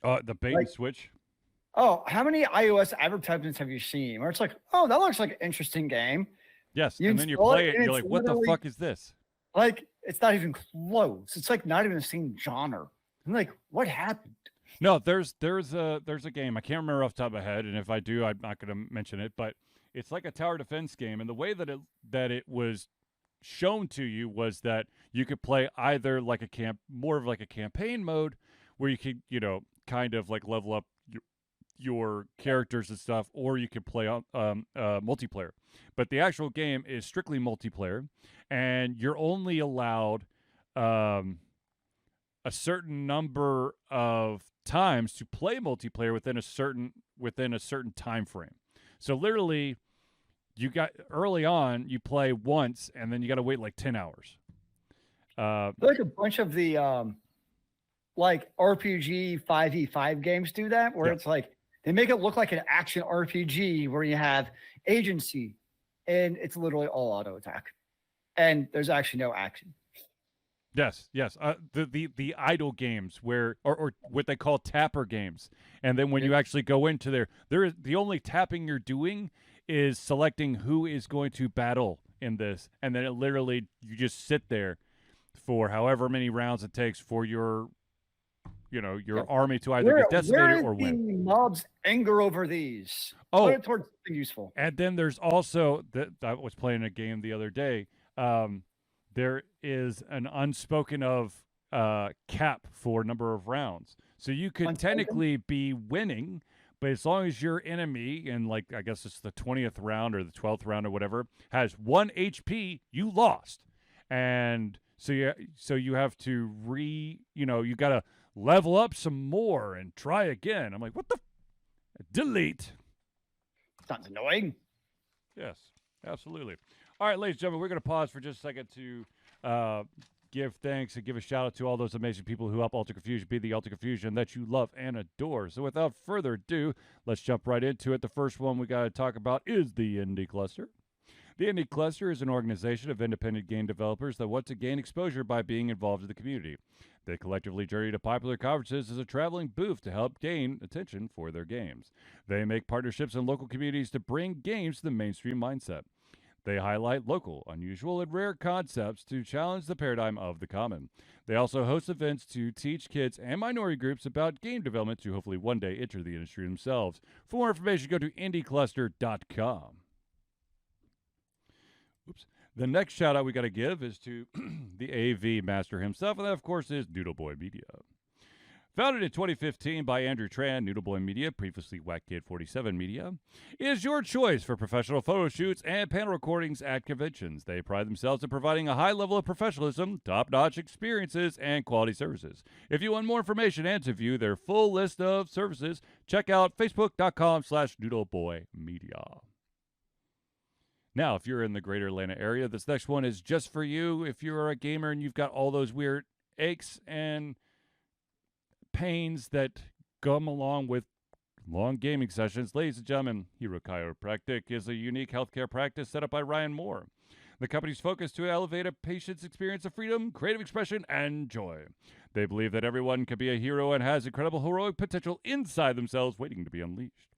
The bait and switch. Oh, how many iOS advertisements have you seen where it's like, oh, that looks like an interesting game? Yes, and then you play it and you're like, what the fuck is this? Like, it's not even close. It's like not even the same genre. I'm like, what happened? No, there's a game. I can't remember off the top of my head, and if I do, I'm not going to mention it, but it's like a tower defense game, and the way that it was shown to you was that you could play either like more of like a campaign mode where you could, kind of like level up your characters and stuff, or you could play on multiplayer. But the actual game is strictly multiplayer, and you're only allowed a certain number of times to play multiplayer within a certain time frame. So literally, you got early on, you play once, and then you got to wait like 10 hours. Like a bunch of the like RPG 5v5 games do that, where it's like they make it look like an action RPG where you have agency, and it's literally all auto attack, and there's actually no action. Yes. The idle games or what they call tapper games, and then when you actually go into there is the only tapping you're doing is selecting who is going to battle in this, and then it literally you just sit there for however many rounds it takes for your army to either get decimated or win. Where is the mob's anger over these? Put it towards something useful. And then there's also I was playing a game the other day. There is an unspoken of cap for number of rounds. So you could technically be winning, but as long as your enemy, in like I guess it's the 20th round or the 12th round or whatever, has 1 HP, you lost. And so you have to you got to level up some more and try again. I'm like, what the delete. Sounds annoying. Yes, absolutely. All right, ladies and gentlemen, we're going to pause for just a second to give thanks and give a shout out to all those amazing people who help Alter Confusion be the Alter Confusion that you love and adore. So without further ado, let's jump right into it. The first one we got to talk about is the Indie Cluster. The Indie Cluster is an organization of independent game developers that want to gain exposure by being involved in the community. They collectively journey to popular conferences as a traveling booth to help gain attention for their games. They make partnerships in local communities to bring games to the mainstream mindset. They highlight local, unusual, and rare concepts to challenge the paradigm of the common. They also host events to teach kids and minority groups about game development to hopefully one day enter the industry themselves. For more information, go to indiecluster.com. Oops. The next shout out we got to give is to the AV master himself, and that, of course, is Noodleboy Media. Founded in 2015 by Andrew Tran, Noodleboy Media, previously WhackKid47 Media, is your choice for professional photo shoots and panel recordings at conventions. They pride themselves in providing a high level of professionalism, top-notch experiences, and quality services. If you want more information and to view their full list of services, check out facebook.com/noodleboymedia. Now, if you're in the greater Atlanta area, this next one is just for you. If you're a gamer and you've got all those weird aches and pains that come along with long gaming sessions. Ladies and gentlemen, Hero Chiropractic is a unique healthcare practice set up by Ryan Moore. The company's focus to elevate a patient's experience of freedom, creative expression, and joy. They believe that everyone can be a hero and has incredible heroic potential inside themselves waiting to be unleashed.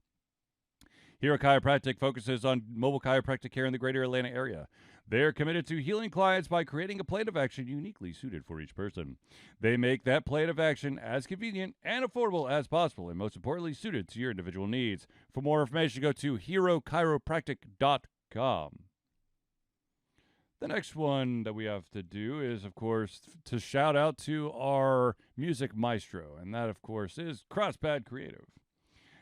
Hero Chiropractic focuses on mobile chiropractic care in the greater Atlanta area. They're committed to healing clients by creating a plan of action uniquely suited for each person. They make that plan of action as convenient and affordable as possible, and most importantly, suited to your individual needs. For more information, go to herochiropractic.com. The next one that we have to do is, of course, to shout out to our music maestro, and that, of course, is Crosspad Creative.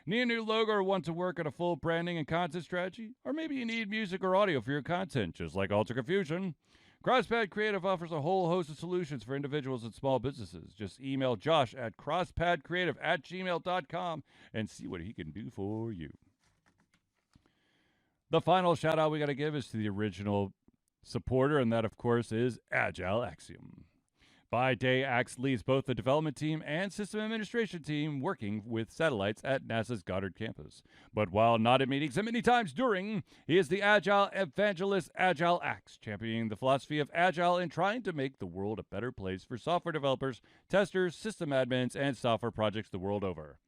Need a new logo or want to work on a full branding and content strategy? Or maybe you need music or audio for your content, just like Alter Confusion? Crosspad Creative offers a whole host of solutions for individuals and small businesses. Just email Josh at crosspadcreative@gmail.com and see what he can do for you. The final shout out we got to give is to the original supporter, and that, of course, is Agile Axiom. By day, Axe leads both the development team and system administration team working with satellites at NASA's Goddard campus. But while not in meetings and many times during, he is the Agile evangelist Agile Axe, championing the philosophy of Agile and trying to make the world a better place for software developers, testers, system admins, and software projects the world over.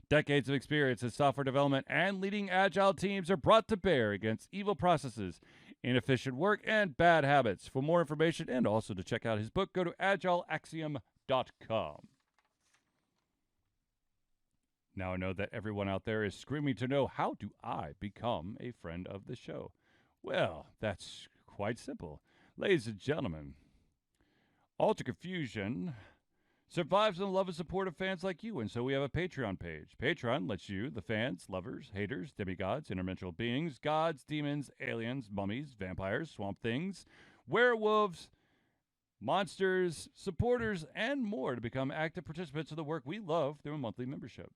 Decades of experience in software development and leading Agile teams are brought to bear against evil processes, inefficient work, and bad habits. For more information and also to check out his book, go to agileaxiom.com. Now I know that everyone out there is screaming to know, how do I become a friend of the show? Well, that's quite simple. Ladies and gentlemen, Alter Confusion survives on the love and support of fans like you, and so we have a Patreon page. Patreon lets you, the fans, lovers, haters, demigods, interdimensional beings, gods, demons, aliens, mummies, vampires, swamp things, werewolves, monsters, supporters, and more to become active participants of the work we love through a monthly membership.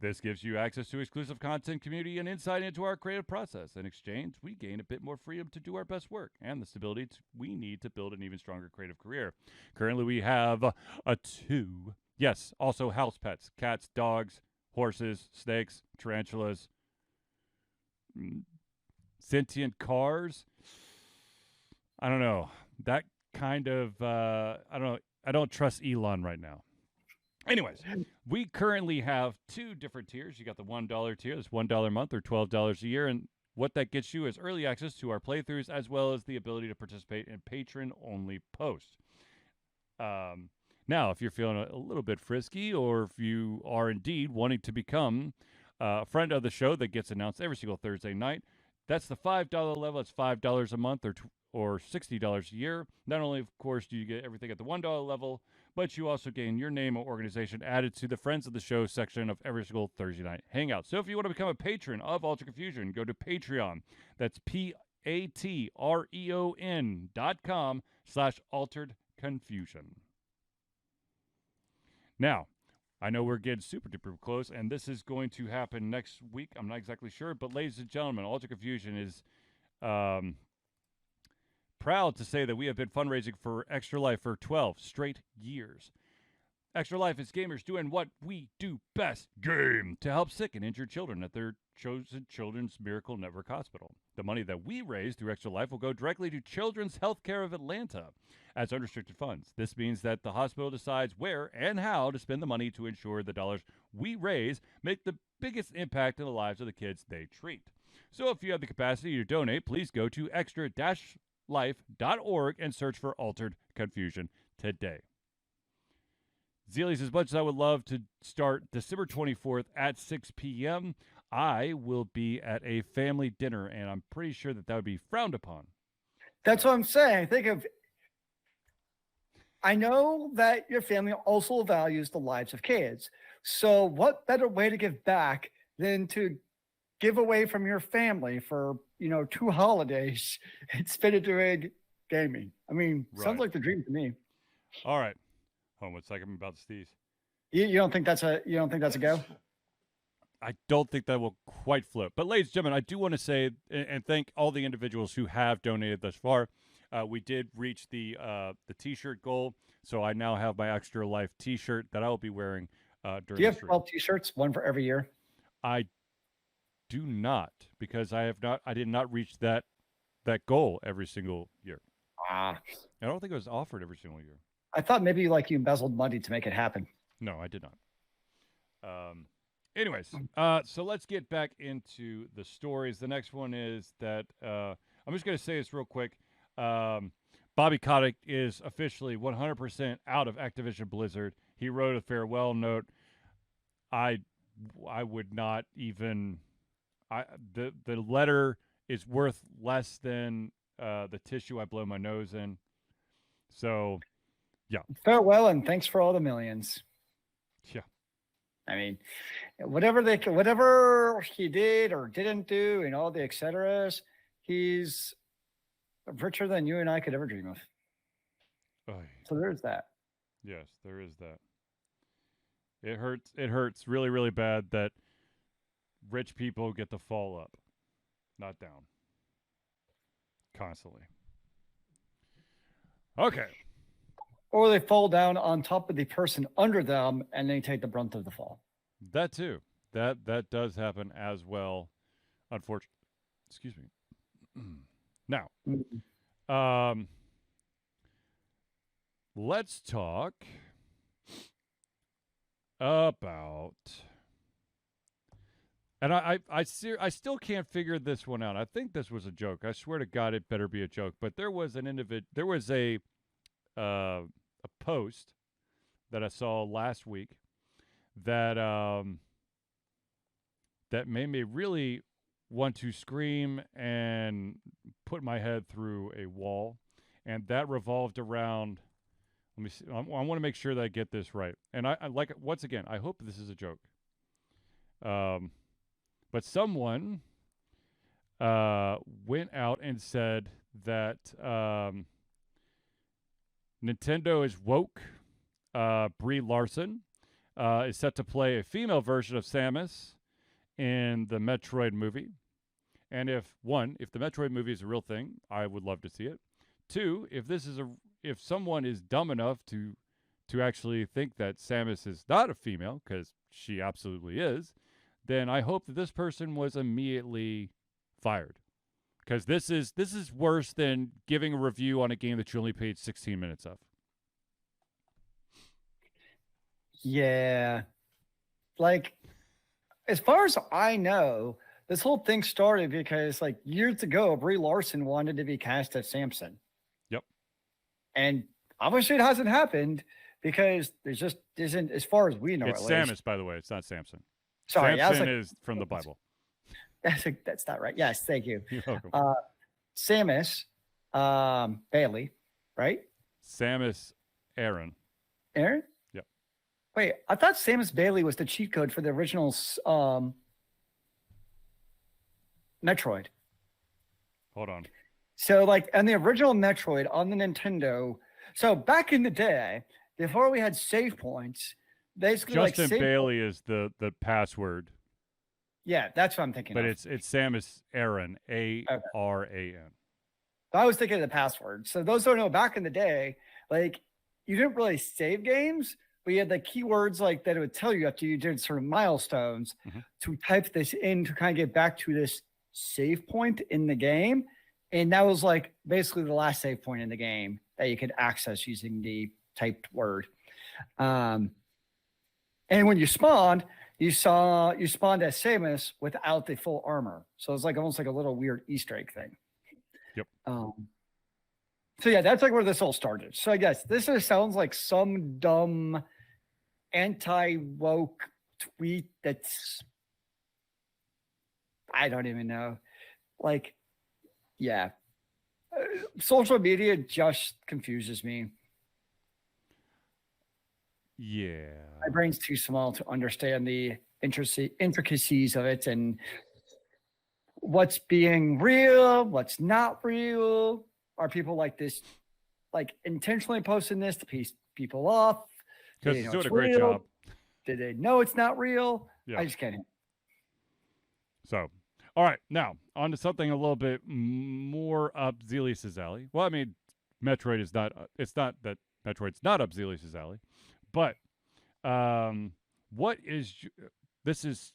This gives you access to exclusive content, community, and insight into our creative process. In exchange, we gain a bit more freedom to do our best work and the stability we need to build an even stronger creative career. Currently, we have also house pets, cats, dogs, horses, snakes, tarantulas, sentient cars. I don't know. That kind of, I don't know. I don't trust Elon right now. Anyways, we currently have two different tiers. You got the $1 tier, that's $1 a month or $12 a year. And what that gets you is early access to our playthroughs, as well as the ability to participate in patron-only posts. Now, if you're feeling a little bit frisky, or if you are indeed wanting to become a friend of the show that gets announced every single Thursday night, that's the $5 level. It's $5 a month or $60 a year. Not only, of course, do you get everything at the $1 level, but you also gain your name or organization added to the Friends of the Show section of every single Thursday night hangout. So if you want to become a patron of Alter Confusion, go to Patreon. That's patreon.com/altered confusion. Now, I know we're getting super duper close, and this is going to happen next week. I'm not exactly sure, but ladies and gentlemen, Alter Confusion is proud to say that we have been fundraising for Extra Life for 12 straight years. Extra Life is gamers doing what we do best, game, to help sick and injured children at their chosen Children's Miracle Network Hospital. The money that we raise through Extra Life will go directly to Children's Healthcare of Atlanta as unrestricted funds. This means that the hospital decides where and how to spend the money to ensure the dollars we raise make the biggest impact in the lives of the kids they treat. So if you have the capacity to donate, please go to extra-life.org and search for Altered Confusion today. Zealeus, as much as I would love to start December 24th at 6 p.m., I will be at a family dinner, and I'm pretty sure that would be frowned upon. That's what I'm saying. I know that your family also values the lives of kids. So what better way to give back than to give away from your family for, 2 holidays and spend it doing gaming? I mean, sounds like the dream to me. All right. Hold on 1 second. I'm about to sneeze. You don't think that's a go? I don't think that will quite flip. But ladies and gentlemen, I do want to say and thank all the individuals who have donated thus far. We did reach the T-shirt goal, so I now have my Extra Life T-shirt that I will be wearing during. Do you have 12 T-shirts, one for every year? I do not, because I did not reach that goal every single year. Ah, I don't think it was offered every single year. I thought maybe like you embezzled money to make it happen. No, I did not. Anyways, so let's get back into the stories. The next one is that I'm just going to say this real quick. Bobby Kotick is officially 100% out of Activision Blizzard. He wrote a farewell note. I would not even. The letter is worth less than the tissue I blow my nose in. So, yeah. Farewell and thanks for all the millions. Yeah. I mean, whatever he did or didn't do, and all the et ceteras, he's richer than you and I could ever dream of. Oy. So there's that. Yes, there is that. It hurts. It hurts really, really bad that rich people get to fall up, not down, constantly. Okay. Or they fall down on top of the person under them and they take the brunt of the fall. That too. That does happen as well, unfortunately. Excuse me. Now, let's talk about, and I still can't figure this one out. I think this was a joke. I swear to God, it better be a joke. But there was a post that I saw last week that that made me really want to scream and put my head through a wall, and that revolved around. Let me see. I want to make sure that I get this right. And I like, once again, I hope this is a joke. But someone went out and said that Nintendo is woke. Brie Larson is set to play a female version of Samus in the Metroid movie. And if the Metroid movie is a real thing, I would love to see it. Two, if someone is dumb enough to actually think that Samus is not a female, because she absolutely is, then I hope that this person was immediately fired. Because this is worse than giving a review on a game that you only paid 16 minutes of. Yeah. Like, as far as I know, this whole thing started because, like, years ago, Brie Larson wanted to be cast as Samson. Yep. And obviously it hasn't happened because there just isn't, as far as we know. It's Samus, by the way. It's not Samson. Sorry, Samson is from the Bible. That's not right. Yes, thank you. You're welcome. Samus Bailey, right? Samus Aran. Aaron? Yep. Wait, I thought Samus Bailey was the cheat code for the original Metroid. Hold on. So, like, on the original Metroid on the Nintendo, so back in the day, before we had save points, basically Justin like Bailey is the password. Yeah, that's what I'm thinking. But of. it's Samus Aran, Aran. I was thinking of the password. So those who don't know, back in the day, like, you didn't really save games, but you had the keywords like that it would tell you after you did sort of milestones to type this in to kind of get back to this save point in the game. And that was like basically the last save point in the game that you could access using the typed word. And when you spawned, you spawned as Samus without the full armor. So it's like almost like a little weird Easter egg thing. Yep. So yeah, that's like where this all started. So I guess this just sounds like some dumb anti-woke tweet that's, I don't even know. Like, yeah. Social media just confuses me. Yeah. My brain's too small to understand the intricacies of it and what's being real, what's not real. Are people like this, like intentionally posting this to piss people off? Because it's doing a great job. Did they know it's not real? Yeah. I just can't. So, all right, now on to something a little bit more up Zealeus' alley. Well, I mean, Metroid is not. It's not that Metroid's not up Zealeus' alley, but what is this is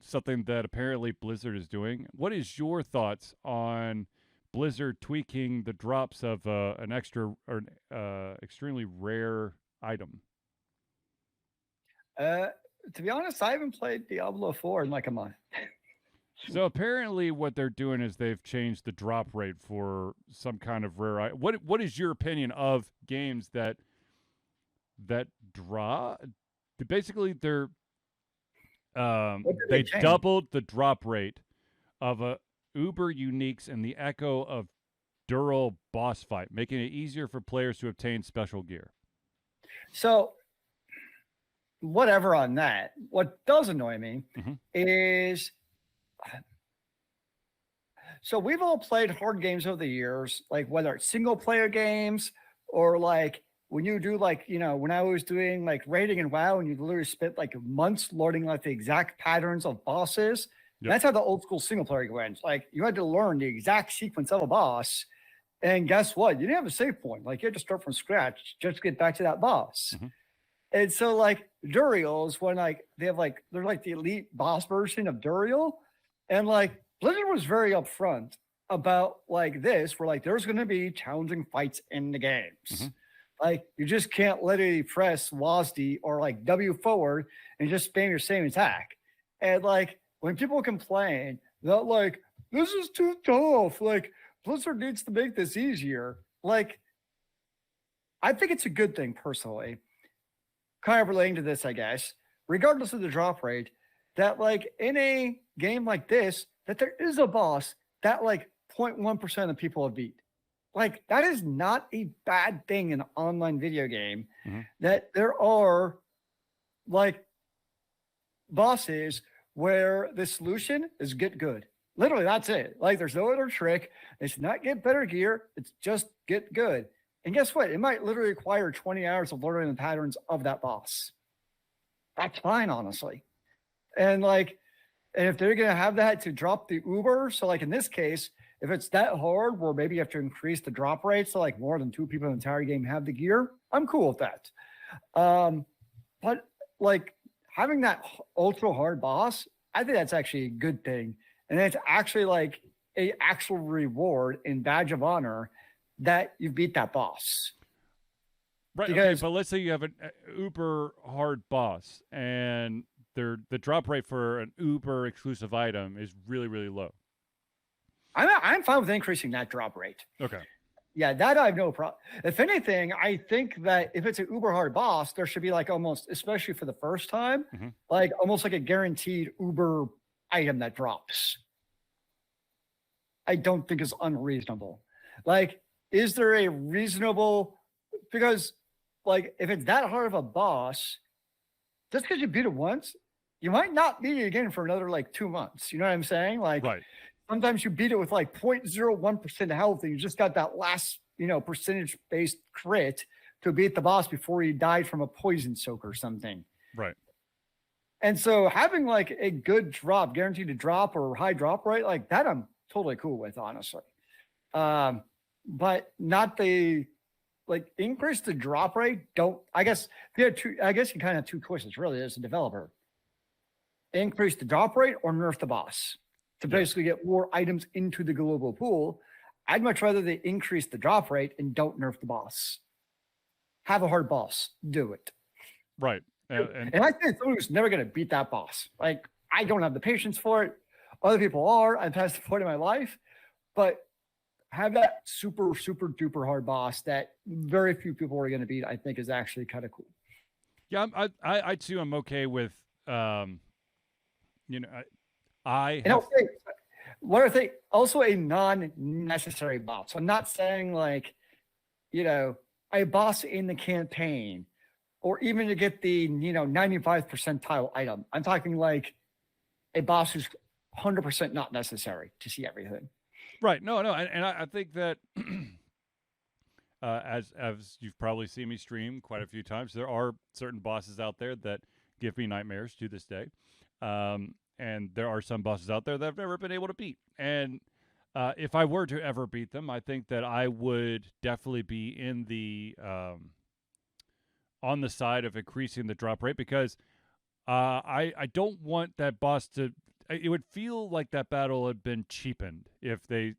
something that apparently Blizzard is doing. What is your thoughts on Blizzard tweaking the drops of an extra or extremely rare item? Uh, to be honest, I haven't played Diablo 4 in like a month. So apparently, what they're doing is they've changed the drop rate for some kind of rare item. What is your opinion of games that draw? Basically, What did they change? doubled the drop rate of a Uber Uniques in the Echo of Dural boss fight, making it easier for players to obtain special gear. So, whatever on that. What does annoy me is so we've all played hard games over the years, like whether it's single player games or like when you do like, when I was doing like raiding and WoW and you literally spent like months learning like the exact patterns of bosses. Yep. That's how the old school single player went. Like you had to learn the exact sequence of a boss. And guess what? You didn't have a save point. Like you had to start from scratch just to get back to that boss. And so like Duriel's when like they have like they're like the elite boss version of Duriel. And like Blizzard was very upfront about like this, where like there's gonna be challenging fights in the games. Like you just can't literally press WASD or like W forward and just spam your same attack. And like when people complain that like this is too tough, like Blizzard needs to make this easier. Like I think it's a good thing personally. Kind of relating to this, I guess, regardless of the drop rate, that like in a game like this, that there is a boss that like 0.1% of people have beat. Like that is not a bad thing in an online video game. That there are like bosses where the solution is get good. Literally, that's it. Like there's no other trick. It's not get better gear. It's just get good. And guess what? It might literally require 20 hours of learning the patterns of that boss. That's fine, honestly. And like, and if they're going to have that to drop the Uber, so like in this case, if it's that hard where maybe you have to increase the drop rate so like more than 2 people in the entire game have the gear, I'm cool with that. But like having that ultra hard boss, I think that's actually a good thing. And it's actually like a actual reward and badge of honor that you beat that boss. Right. Because, okay, but let's say you have an uber hard boss and the drop rate for an Uber exclusive item is really, really low. I'm fine with increasing that drop rate. Okay. Yeah, that I have no problem. If anything, I think that if it's an uber hard boss, there should be like almost, especially for the first time, like almost like a guaranteed Uber item that drops. I don't think is unreasonable. Like, is there a reasonable, because like if it's that hard of a boss, just because you beat it once, you might not beat it again for another like 2 months. You know what I'm saying? Like sometimes you beat it with like 0.01% health and you just got that last, percentage based crit to beat the boss before he died from a poison soak or something. Right. And so having like a good drop, guaranteed to drop or high drop rate, like that I'm totally cool with, honestly. But not the like increase the drop rate. I guess you kind of have 2 choices really as a developer. Increase the drop rate or nerf the boss to basically get more items into the global pool. I'd much rather they increase the drop rate and don't nerf the boss. Have a hard boss. Do it. Right. And I think someone who's never going to beat that boss. Like, I don't have the patience for it. Other people are. I've passed the point in my life. But have that super, super duper hard boss that very few people are going to beat, I think is actually kind of cool. Yeah, I too am okay with, what I think also a non-necessary boss. So I'm not saying like, a boss in the campaign or even to get the, 95th percentile item. I'm talking like a boss who's 100% not necessary to see everything. Right. No. And I think that as you've probably seen me stream quite a few times, there are certain bosses out there that give me nightmares to this day. And there are some bosses out there that I've never been able to beat. And if I were to ever beat them, I think that I would definitely be in the on the side of increasing the drop rate because I don't want that boss to it would feel like that battle had been cheapened if they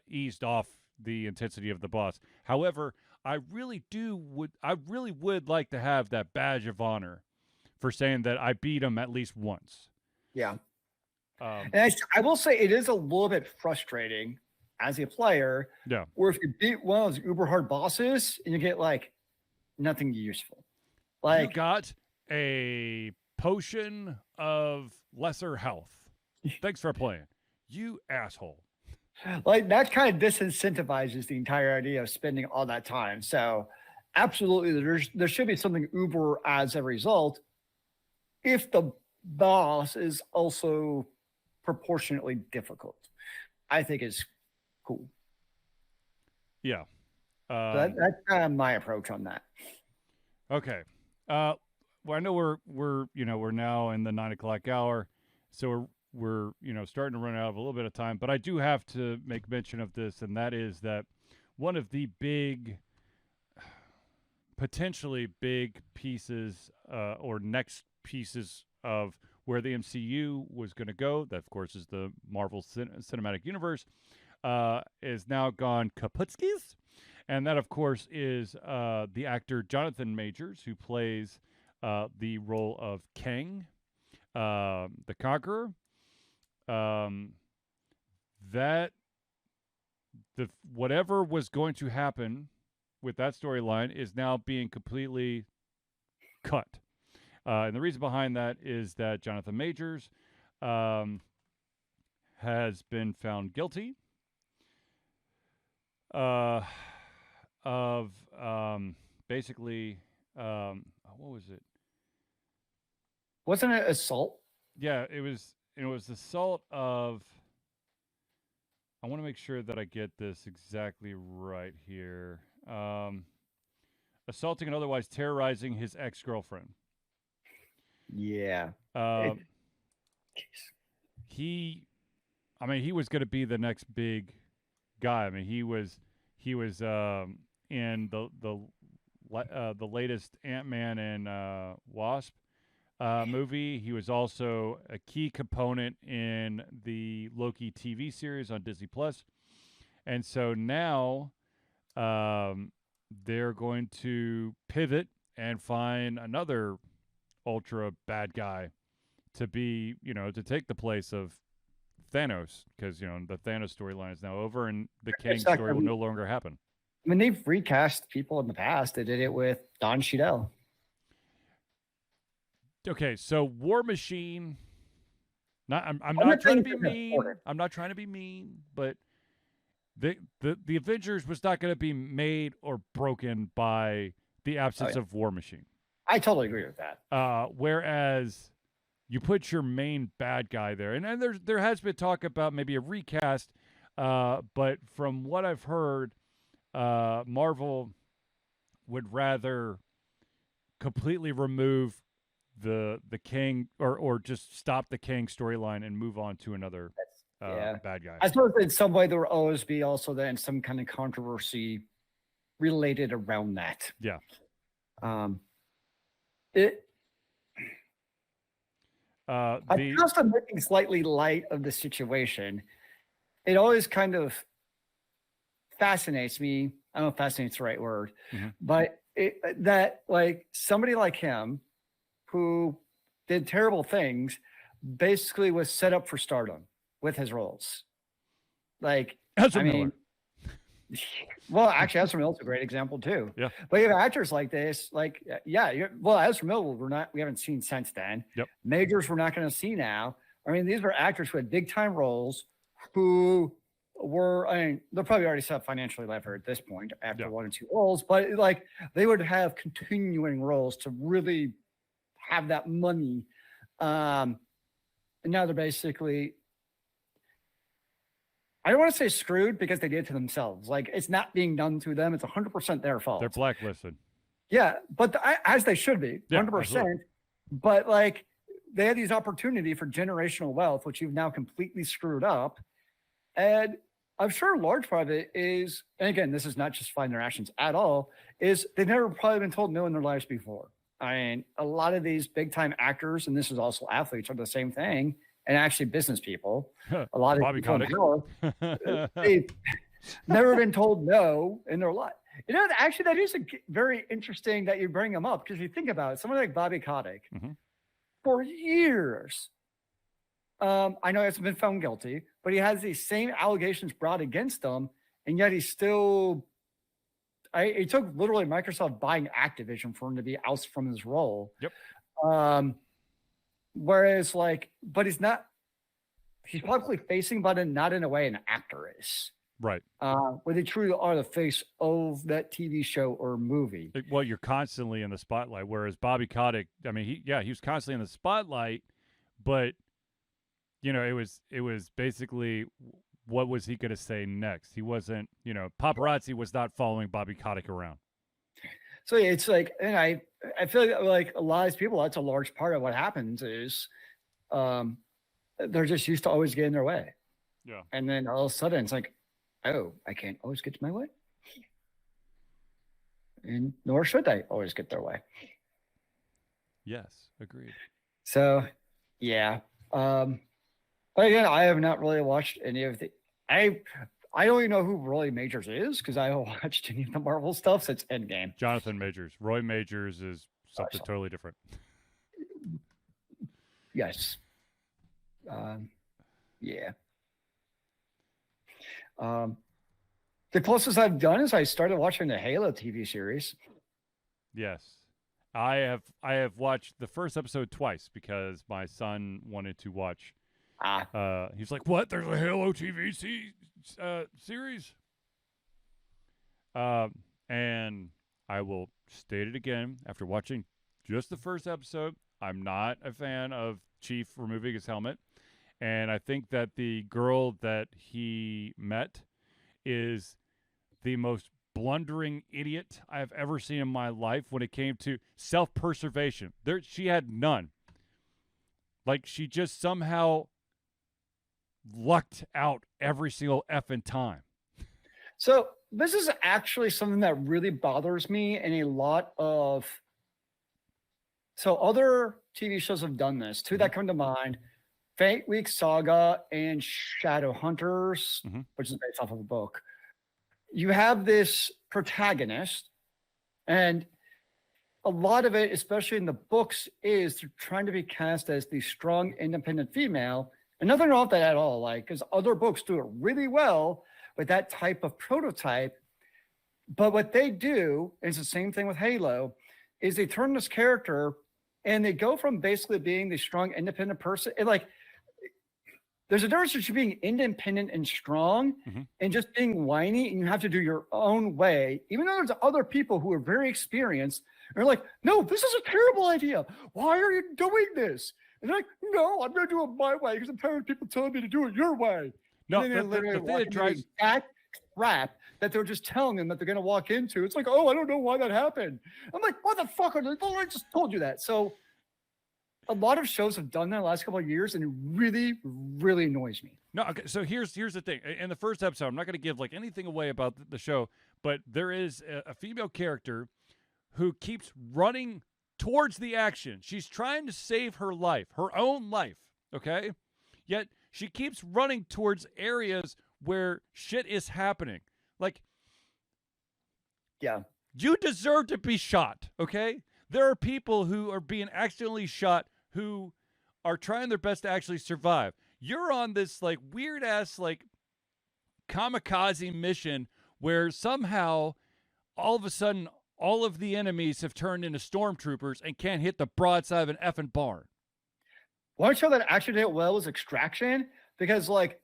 eased off the intensity of the boss. However, I really would like to have that badge of honor for saying that I beat him at least once. Yeah. Um, And I will say it is a little bit frustrating as a player, yeah. where if you beat one of those uber hard bosses and you get like nothing useful. You Like, got a potion of lesser health. Thanks for playing. You asshole. that kind of disincentivizes the entire idea of spending all that time. So absolutely there should be something uber as a result if the boss is also proportionately difficult. I think is cool. Yeah. So that's kind of my approach on that. Okay. Well, I know we're now in the 9:00 hour, so we're starting to run out of a little bit of time. But I do have to make mention of this, and that is that one of the potentially big pieces, or next pieces of where the MCU was going to go, that of course is the Marvel Cinematic Universe, is now gone kaputskis. And that, of course, is the actor Jonathan Majors, who plays the role of Kang, the Conqueror. Whatever was going to happen with that storyline is now being completely cut. And the reason behind that is that Jonathan Majors has been found guilty of basically, what was it? Wasn't it assault? Yeah, it was assault of. I want to make sure that I get this exactly right here. Assaulting and otherwise terrorizing his ex-girlfriend. Yeah. He was going to be the next big guy. I mean, he was in the latest Ant-Man and Wasp movie. He was also a key component in the Loki TV series on Disney Plus, and so now they're going to pivot and find another ultra bad guy to be, to take the place of Thanos, because the Thanos storyline is now over and the Kang story will no longer happen. I mean, they've recast people in the past. They did it with Don Cheadle. Okay, so War Machine. I'm not trying to be mean. I'm not trying to be mean, but the Avengers was not going to be made or broken by the absence of War Machine. I totally agree with that. Whereas you put your main bad guy there, and there has been talk about maybe a recast, but from what I've heard, Marvel would rather completely remove the Kang or just stop the Kang storyline and move on to another bad guy. I suppose in some way there will always be also then some kind of controversy related around that. Yeah. I'm also making slightly light of the situation. It always kind of fascinates me. I don't know if fascinates the right word, but that like somebody like him who did terrible things basically was set up for stardom with his roles. Like, Ezra Miller. Well, actually, Ezra Miller's a great example too. Yeah. But you have actors like this, like, Ezra Miller, we haven't seen since then. Yep. Majors we're not going to see now. I mean, these were actors who had big time roles who were, they're probably already set financially levered at this point after one or two roles, but like they would have continuing roles to really have that money. And now they're basically, I don't want to say screwed because they did it to themselves. Like it's not being done to them. It's 100% their fault. They're blacklisted. Yeah. But as they should be 100%. Absolutely. But like they had these opportunity for generational wealth, which you've now completely screwed up. And I'm sure a large part of it is, and again, this is not justifying their actions at all, is they've never probably been told no in their lives before. I mean, a lot of these big time actors, and this is also athletes, are the same thing. and actually business people. A lot of Bobby people in Kotick. power, they've never been told no in their life. You know, actually, that is very interesting that you bring him up, because if you think about it, someone like Bobby Kotick, for years, I know he hasn't been found guilty, but he has these same allegations brought against him, and yet he's still. It took literally Microsoft buying Activision for him to be ousted from his role. Yep. Whereas, like, but he's not. He's publicly facing, but not in a way an actor is. Right. Where they truly are the face of that TV show or movie. Well, you're constantly in the spotlight, whereas Bobby Kotick, I mean, he was constantly in the spotlight, but you know, it was basically, what was he going to say next? He wasn't, you know, paparazzi was not following Bobby Kotick around. So it's like, and I feel like a lot of people, that's a large part of what happens is, they're just used to always getting their way. Yeah. And then all of a sudden it's like, oh, I can't always get to my way. And nor should they always get their way. Yes, agreed. So, yeah. But again, I have not really watched any of the. I don't even know who Roy Majors is, because I haven't watched any of the Marvel stuff since Endgame. Jonathan Majors. Roy Majors is something totally different. Yes. Yeah. The closest I've done is I started watching the Halo TV series. Yes. I have watched the first episode twice because my son wanted to watch. He's like, "What? There's a Halo TV series?" And I will state it again, after watching just the first episode, I'm not a fan of Chief removing his helmet. And I think that the girl that he met is the most blundering idiot I've ever seen in my life when it came to self-preservation. She had none. Like, she just somehow lucked out every single effing time. So this is actually something that really bothers me, and a lot of. So other TV shows have done this. Two that come to mind: Fate Week Saga and Shadowhunters, which is based off of a book. You have this protagonist, and a lot of it, especially in the books, is they're trying to be cast as the strong, independent female. And nothing wrong with that at all, like, because other books do it really well with that type of prototype. But what they do, and it's the same thing with Halo, is they turn this character and they go from basically being the strong, independent person. And like, there's a difference between being independent and strong and just being whiny, and you have to do your own way, even though there's other people who are very experienced and are like, no, this is a terrible idea. Why are you doing this? And they're like, no, I'm going to do it my way because I'm tired of people telling me to do it your way. No, and then the thing that drives that crap that they're just telling them that they're going to walk into. It's like, oh, I don't know why that happened. I'm like, what the fuck? I just told you that. So a lot of shows have done that in the last couple of years, and it really, really annoys me. No, okay. So here's the thing. In the first episode, I'm not going to give like anything away about the show, but there is a female character who keeps running towards the action. She's trying to save her life, her own life, okay? Yet she keeps running towards areas where shit is happening. Like, yeah, you deserve to be shot, okay? There are people who are being accidentally shot who are trying their best to actually survive. You're on this like weird ass like kamikaze mission where somehow all of a sudden all of the enemies have turned into stormtroopers and can't hit the broadside of an effing barn. One show that actually did it well was Extraction, because like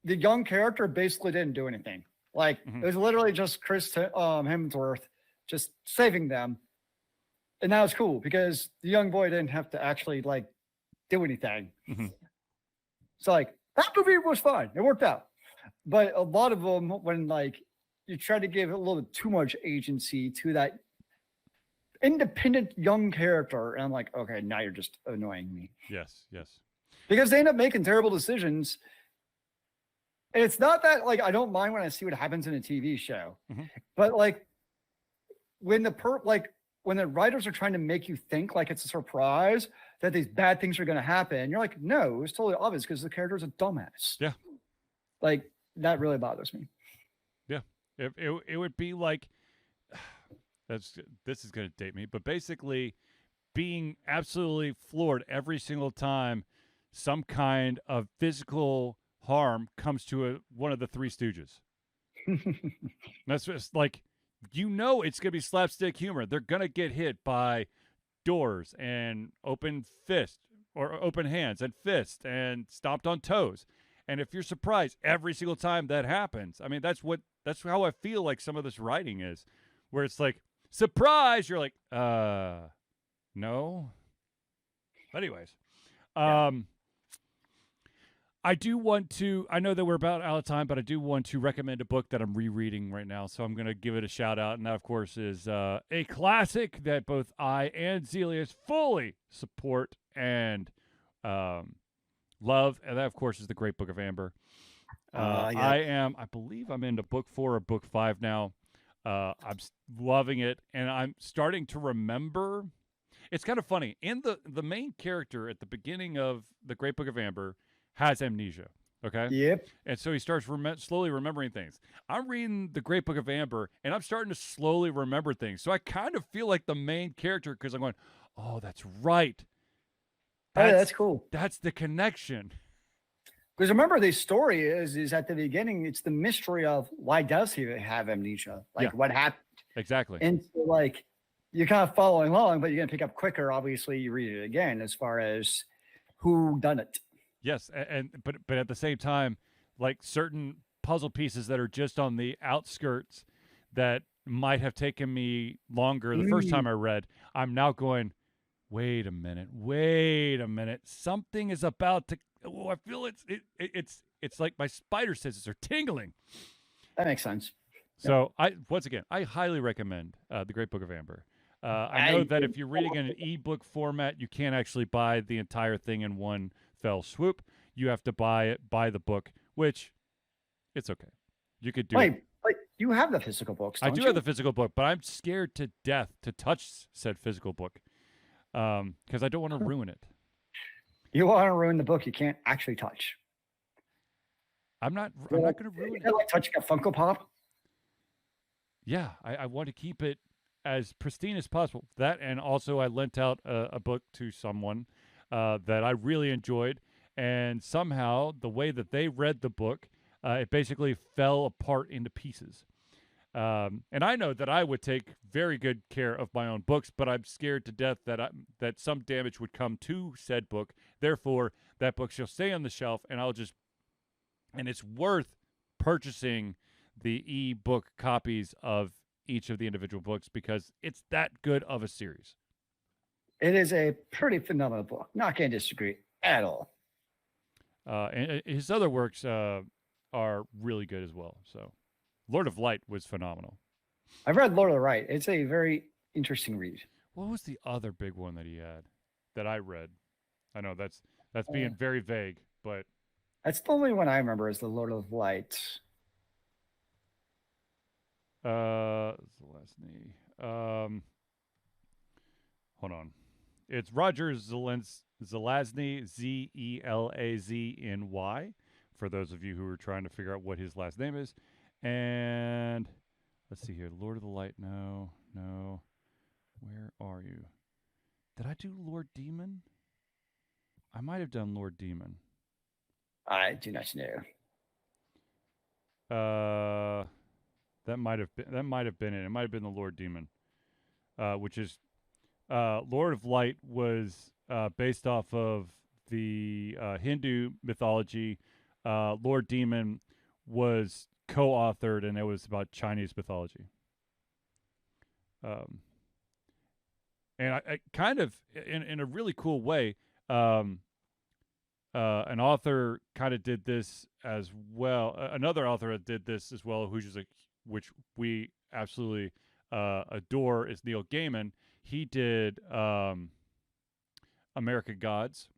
the young character basically didn't do anything. Like it was literally just Chris Hemsworth just saving them. And that was cool because the young boy didn't have to actually like do anything. So like that movie was fine. It worked out. But a lot of them, when like you try to give a little bit too much agency to that independent young character, and I'm like, okay, now you're just annoying me. Yes. Because they end up making terrible decisions. And it's not that like I don't mind when I see what happens in a TV show, but like when when the writers are trying to make you think like it's a surprise that these bad things are going to happen, you're like, no, it's totally obvious because the character's a dumbass. Yeah. Like, that really bothers me. Yeah. It would be like, this is going to date me, but basically being absolutely floored every single time some kind of physical harm comes to one of the Three Stooges. That's just like, it's going to be slapstick humor. They're going to get hit by doors and open fists or open hands and fists and stomped on toes. And if you're surprised every single time that happens, I mean, that's how I feel like some of this writing is, where it's like, surprise, you're like, no. But anyways, I do want to, I know that we're about out of time, but I do want to recommend a book that I'm rereading right now. So I'm going to give it a shout out. And that, of course, is a classic that both I and Zealeus fully support and love. And that, of course, is The Great Book of Amber. I believe I'm into book 4 or book 5 now. I'm loving it. And I'm starting to remember. It's kind of funny. In the main character at the beginning of The Great Book of Amber has amnesia, okay? Yep. And so he starts slowly remembering things. I'm reading The Great Book of Amber, and I'm starting to slowly remember things. So I kind of feel like the main character because I'm going, oh, that's right. That's cool. That's the connection. Because remember, the story is at the beginning, it's the mystery of why does he have amnesia? Like, what happened? Exactly. And so, like, you're kind of following along, but you're going to pick up quicker. Obviously, you read it again as far as who done it. Yes, but at the same time, like certain puzzle pieces that are just on the outskirts that might have taken me longer the first time I read, I'm now going, wait a minute, something is about to. Oh, I feel it's like my spider senses are tingling. That makes sense. So I highly recommend The Great Book of Amber. I know that if you're reading in an ebook format, you can't actually buy the entire thing in one fell swoop. You have to buy the book, which it's okay. You could do it. Wait, you have the physical books, don't I do you? have the physical book, but I'm scared to death to touch said physical book because I don't want to ruin it. You want to ruin the book you can't actually touch. I'm not going to ruin it. Like touching a Funko Pop? Yeah, I want to keep it as pristine as possible. That, and also I lent out a book to someone that I really enjoyed, and somehow the way that they read the book, it basically fell apart into pieces. And I know that I would take very good care of my own books, but I'm scared to death that some damage would come to said book. Therefore, that book shall stay on the shelf, and and it's worth purchasing the e-book copies of each of the individual books because it's that good of a series. It is a pretty phenomenal book. Not going to disagree at all. And his other works are really good as well. So, Lord of Light was phenomenal. I've read Lord of the Light. It's a very interesting read. What was the other big one that he had that I read? I know that's being very vague, but that's the only one I remember is the Lord of Light. Zelazny. Hold on. It's Roger Zelazny, Zelazny, for those of you who are trying to figure out what his last name is. And let's see here. Lord of the Light. No. Where are you? Did I do Lord Demon? I might have done Lord Demon. I do not know. That might have been it. It might have been the Lord Demon, which is Lord of Light was based off of the Hindu mythology. Lord Demon was co-authored, and it was about Chinese mythology. And I kind of, in a really cool way, an author kind of did this as well. Another author did this as well, which we absolutely adore, is Neil Gaiman. He did American Gods,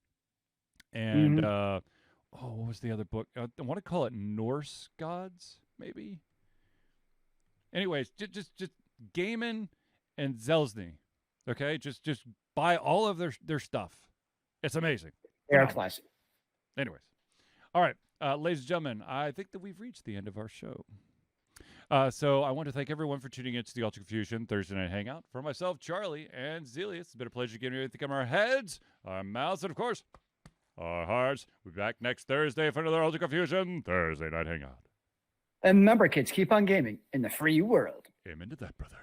and what was the other book? I want to call it Norse Gods, maybe. Anyways, just Gaiman and Zelazny. Okay, just buy all of their stuff. It's amazing. They are Phenomenal. classic. Anyways, all right, ladies and gentlemen, I think that we've reached the end of our show. So I want to thank everyone for tuning in to the Ultra Confusion Thursday Night Hangout. For myself, Charlie, and Zealeus, it's been a pleasure getting everything on our heads, our mouths, and of course, our hearts. We'll be back next Thursday for another Ultra Confusion Thursday Night Hangout. And remember, kids, keep on gaming in the free world. Amen to that, brother.